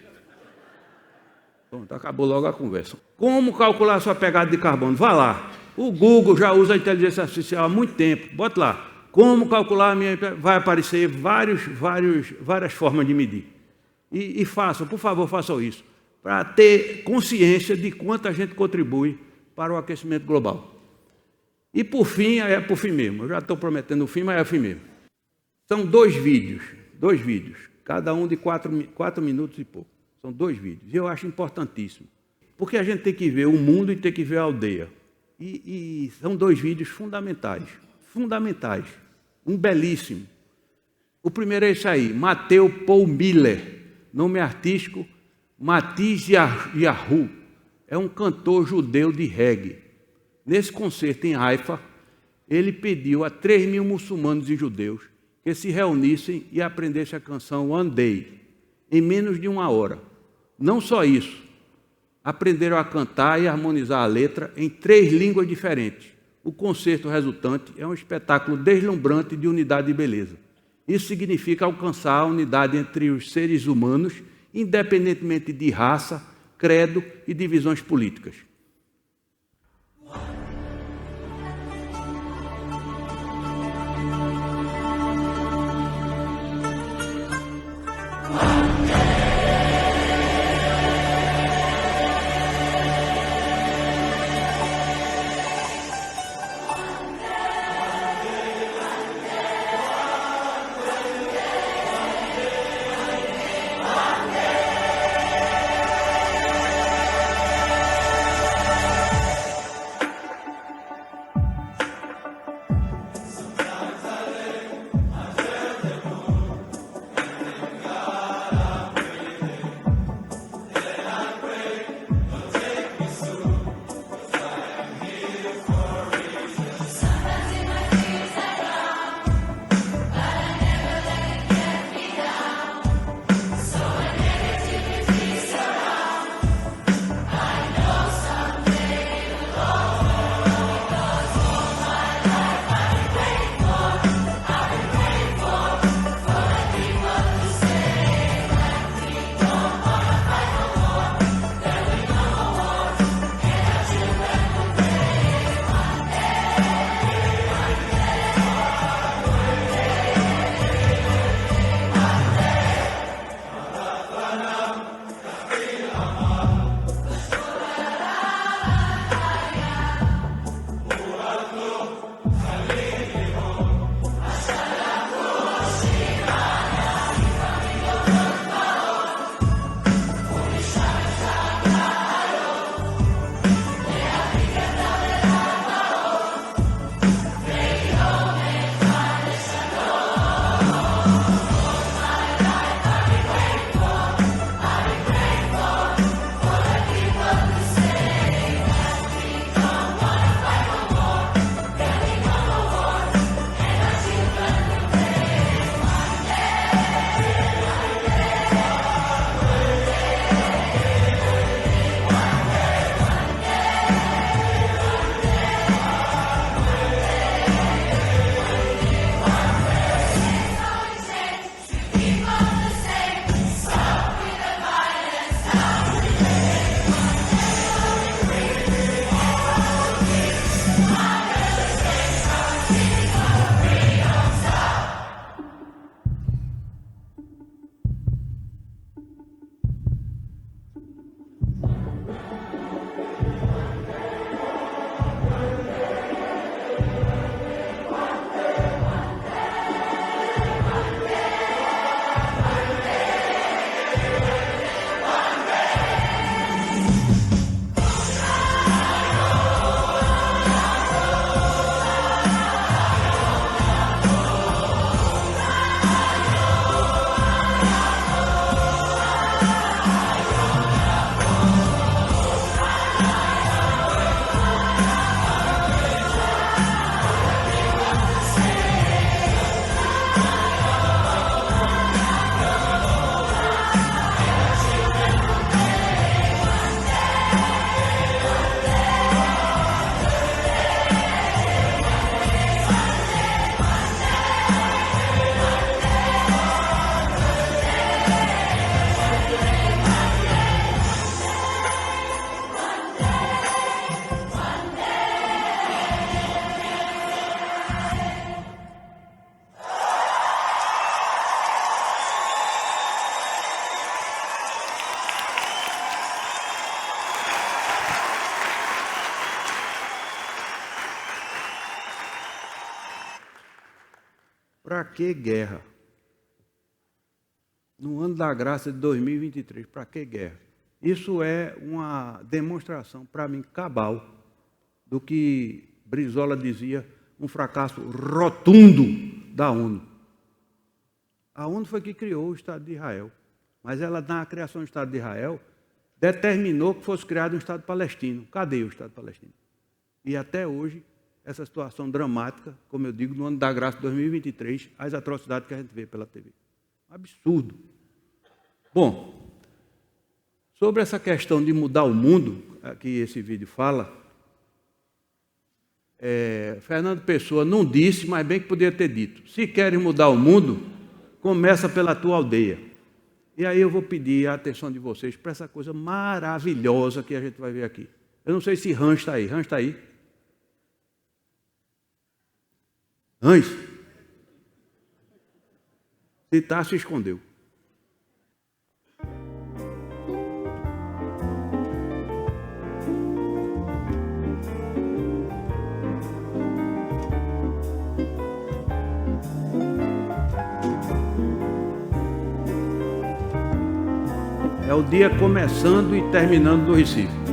S4: Pronto, acabou logo a conversa. Como calcular a sua pegada de carbono? Vá lá. O Google já usa a inteligência artificial há muito tempo. Bota lá. Como calcular a minha... Vai aparecer várias formas de medir. E façam, por favor, façam isso. Para ter consciência de quanto a gente contribui para o aquecimento global. E por fim, é por fim mesmo. Eu já estou prometendo o fim, mas é o fim mesmo. São dois vídeos. Cada um de 4 minutos e pouco. São 2 vídeos. E eu acho importantíssimo. Porque a gente tem que ver o mundo e tem que ver a aldeia. E são 2 vídeos fundamentais. Fundamentais. Um belíssimo. O primeiro é esse aí. Mateu Paul Miller. Nome artístico, Matiz Yahu. É um cantor judeu de reggae. Nesse concerto em Haifa, ele pediu a 3.000 muçulmanos e judeus que se reunissem e aprendessem a canção One Day, em menos de 1 hora. Não só isso, aprenderam a cantar e harmonizar a letra em 3 línguas diferentes. O concerto resultante é um espetáculo deslumbrante de unidade e beleza. Isso significa alcançar a unidade entre os seres humanos, independentemente de raça, credo e divisões políticas. que guerra? No ano da graça de 2023, para que guerra? Isso é uma demonstração, para mim, cabal, do que Brizola dizia, um fracasso rotundo da ONU. A ONU foi que criou o Estado de Israel, mas ela, na criação do Estado de Israel, determinou que fosse criado um Estado palestino. Cadê o Estado palestino? E até hoje, essa situação dramática, como eu digo, no ano da graça de 2023, as atrocidades que a gente vê pela TV. Absurdo. Bom, sobre essa questão de mudar o mundo, que esse vídeo fala, Fernando Pessoa não disse, mas bem que poderia ter dito. Se querem mudar o mundo, começa pela tua aldeia. E aí eu vou pedir a atenção de vocês para essa coisa maravilhosa que a gente vai ver aqui. Eu não sei se Hans está aí. Hans está aí? Hans? Se está, se escondeu. É o dia começando e terminando no Recife.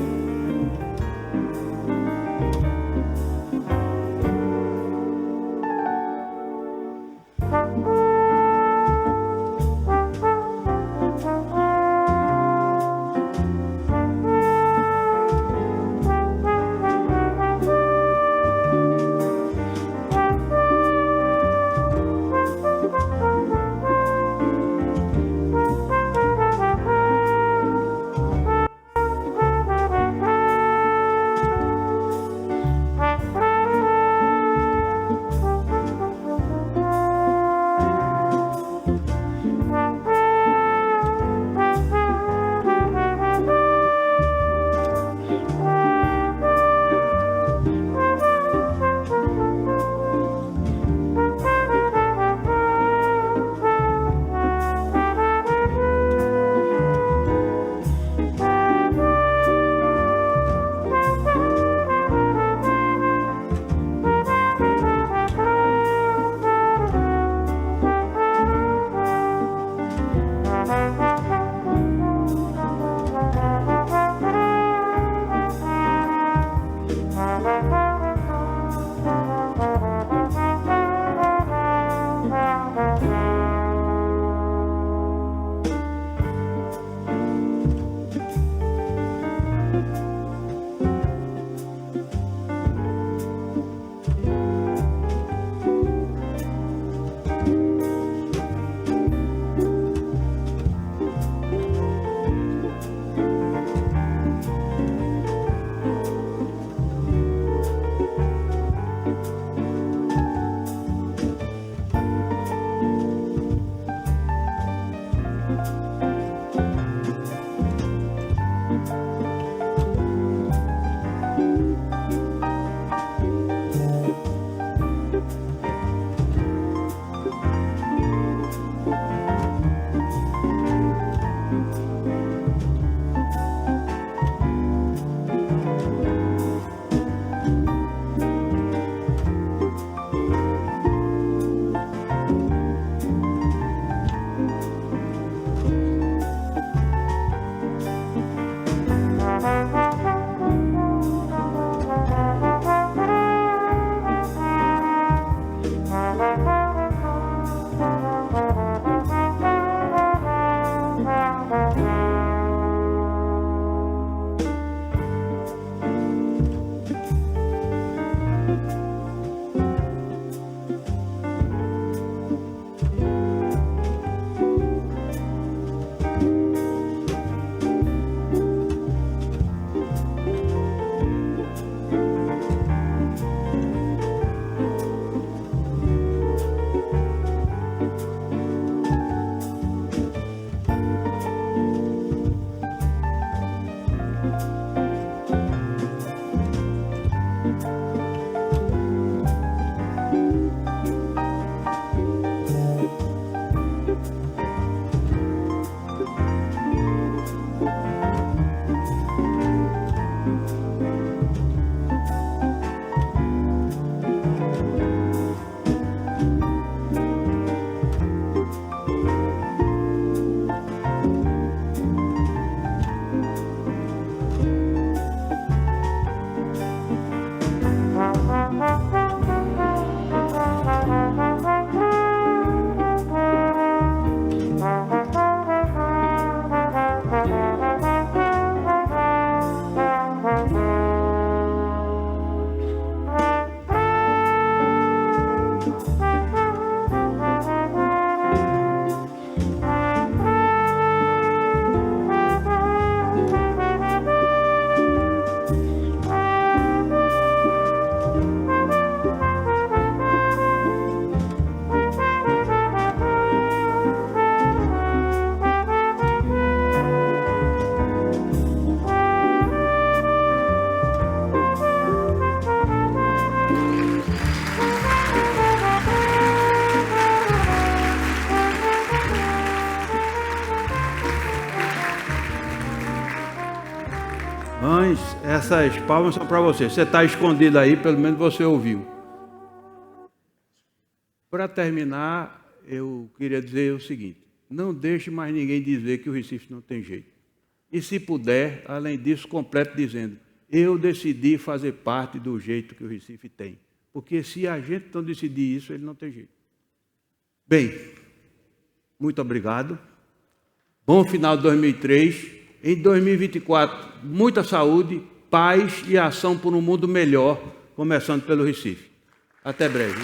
S4: Simões, essas palmas são para você. Você está escondido aí, pelo menos você ouviu. Para terminar, eu queria dizer o seguinte: não deixe mais ninguém dizer que o Recife não tem jeito. E se puder, além disso, complete dizendo: eu decidi fazer parte do jeito que o Recife tem. Porque se a gente não decidir isso, ele não tem jeito. Bem, muito obrigado. Bom final de 2003. Em 2024, muita saúde, paz e ação por um mundo melhor, começando pelo Recife. Até breve.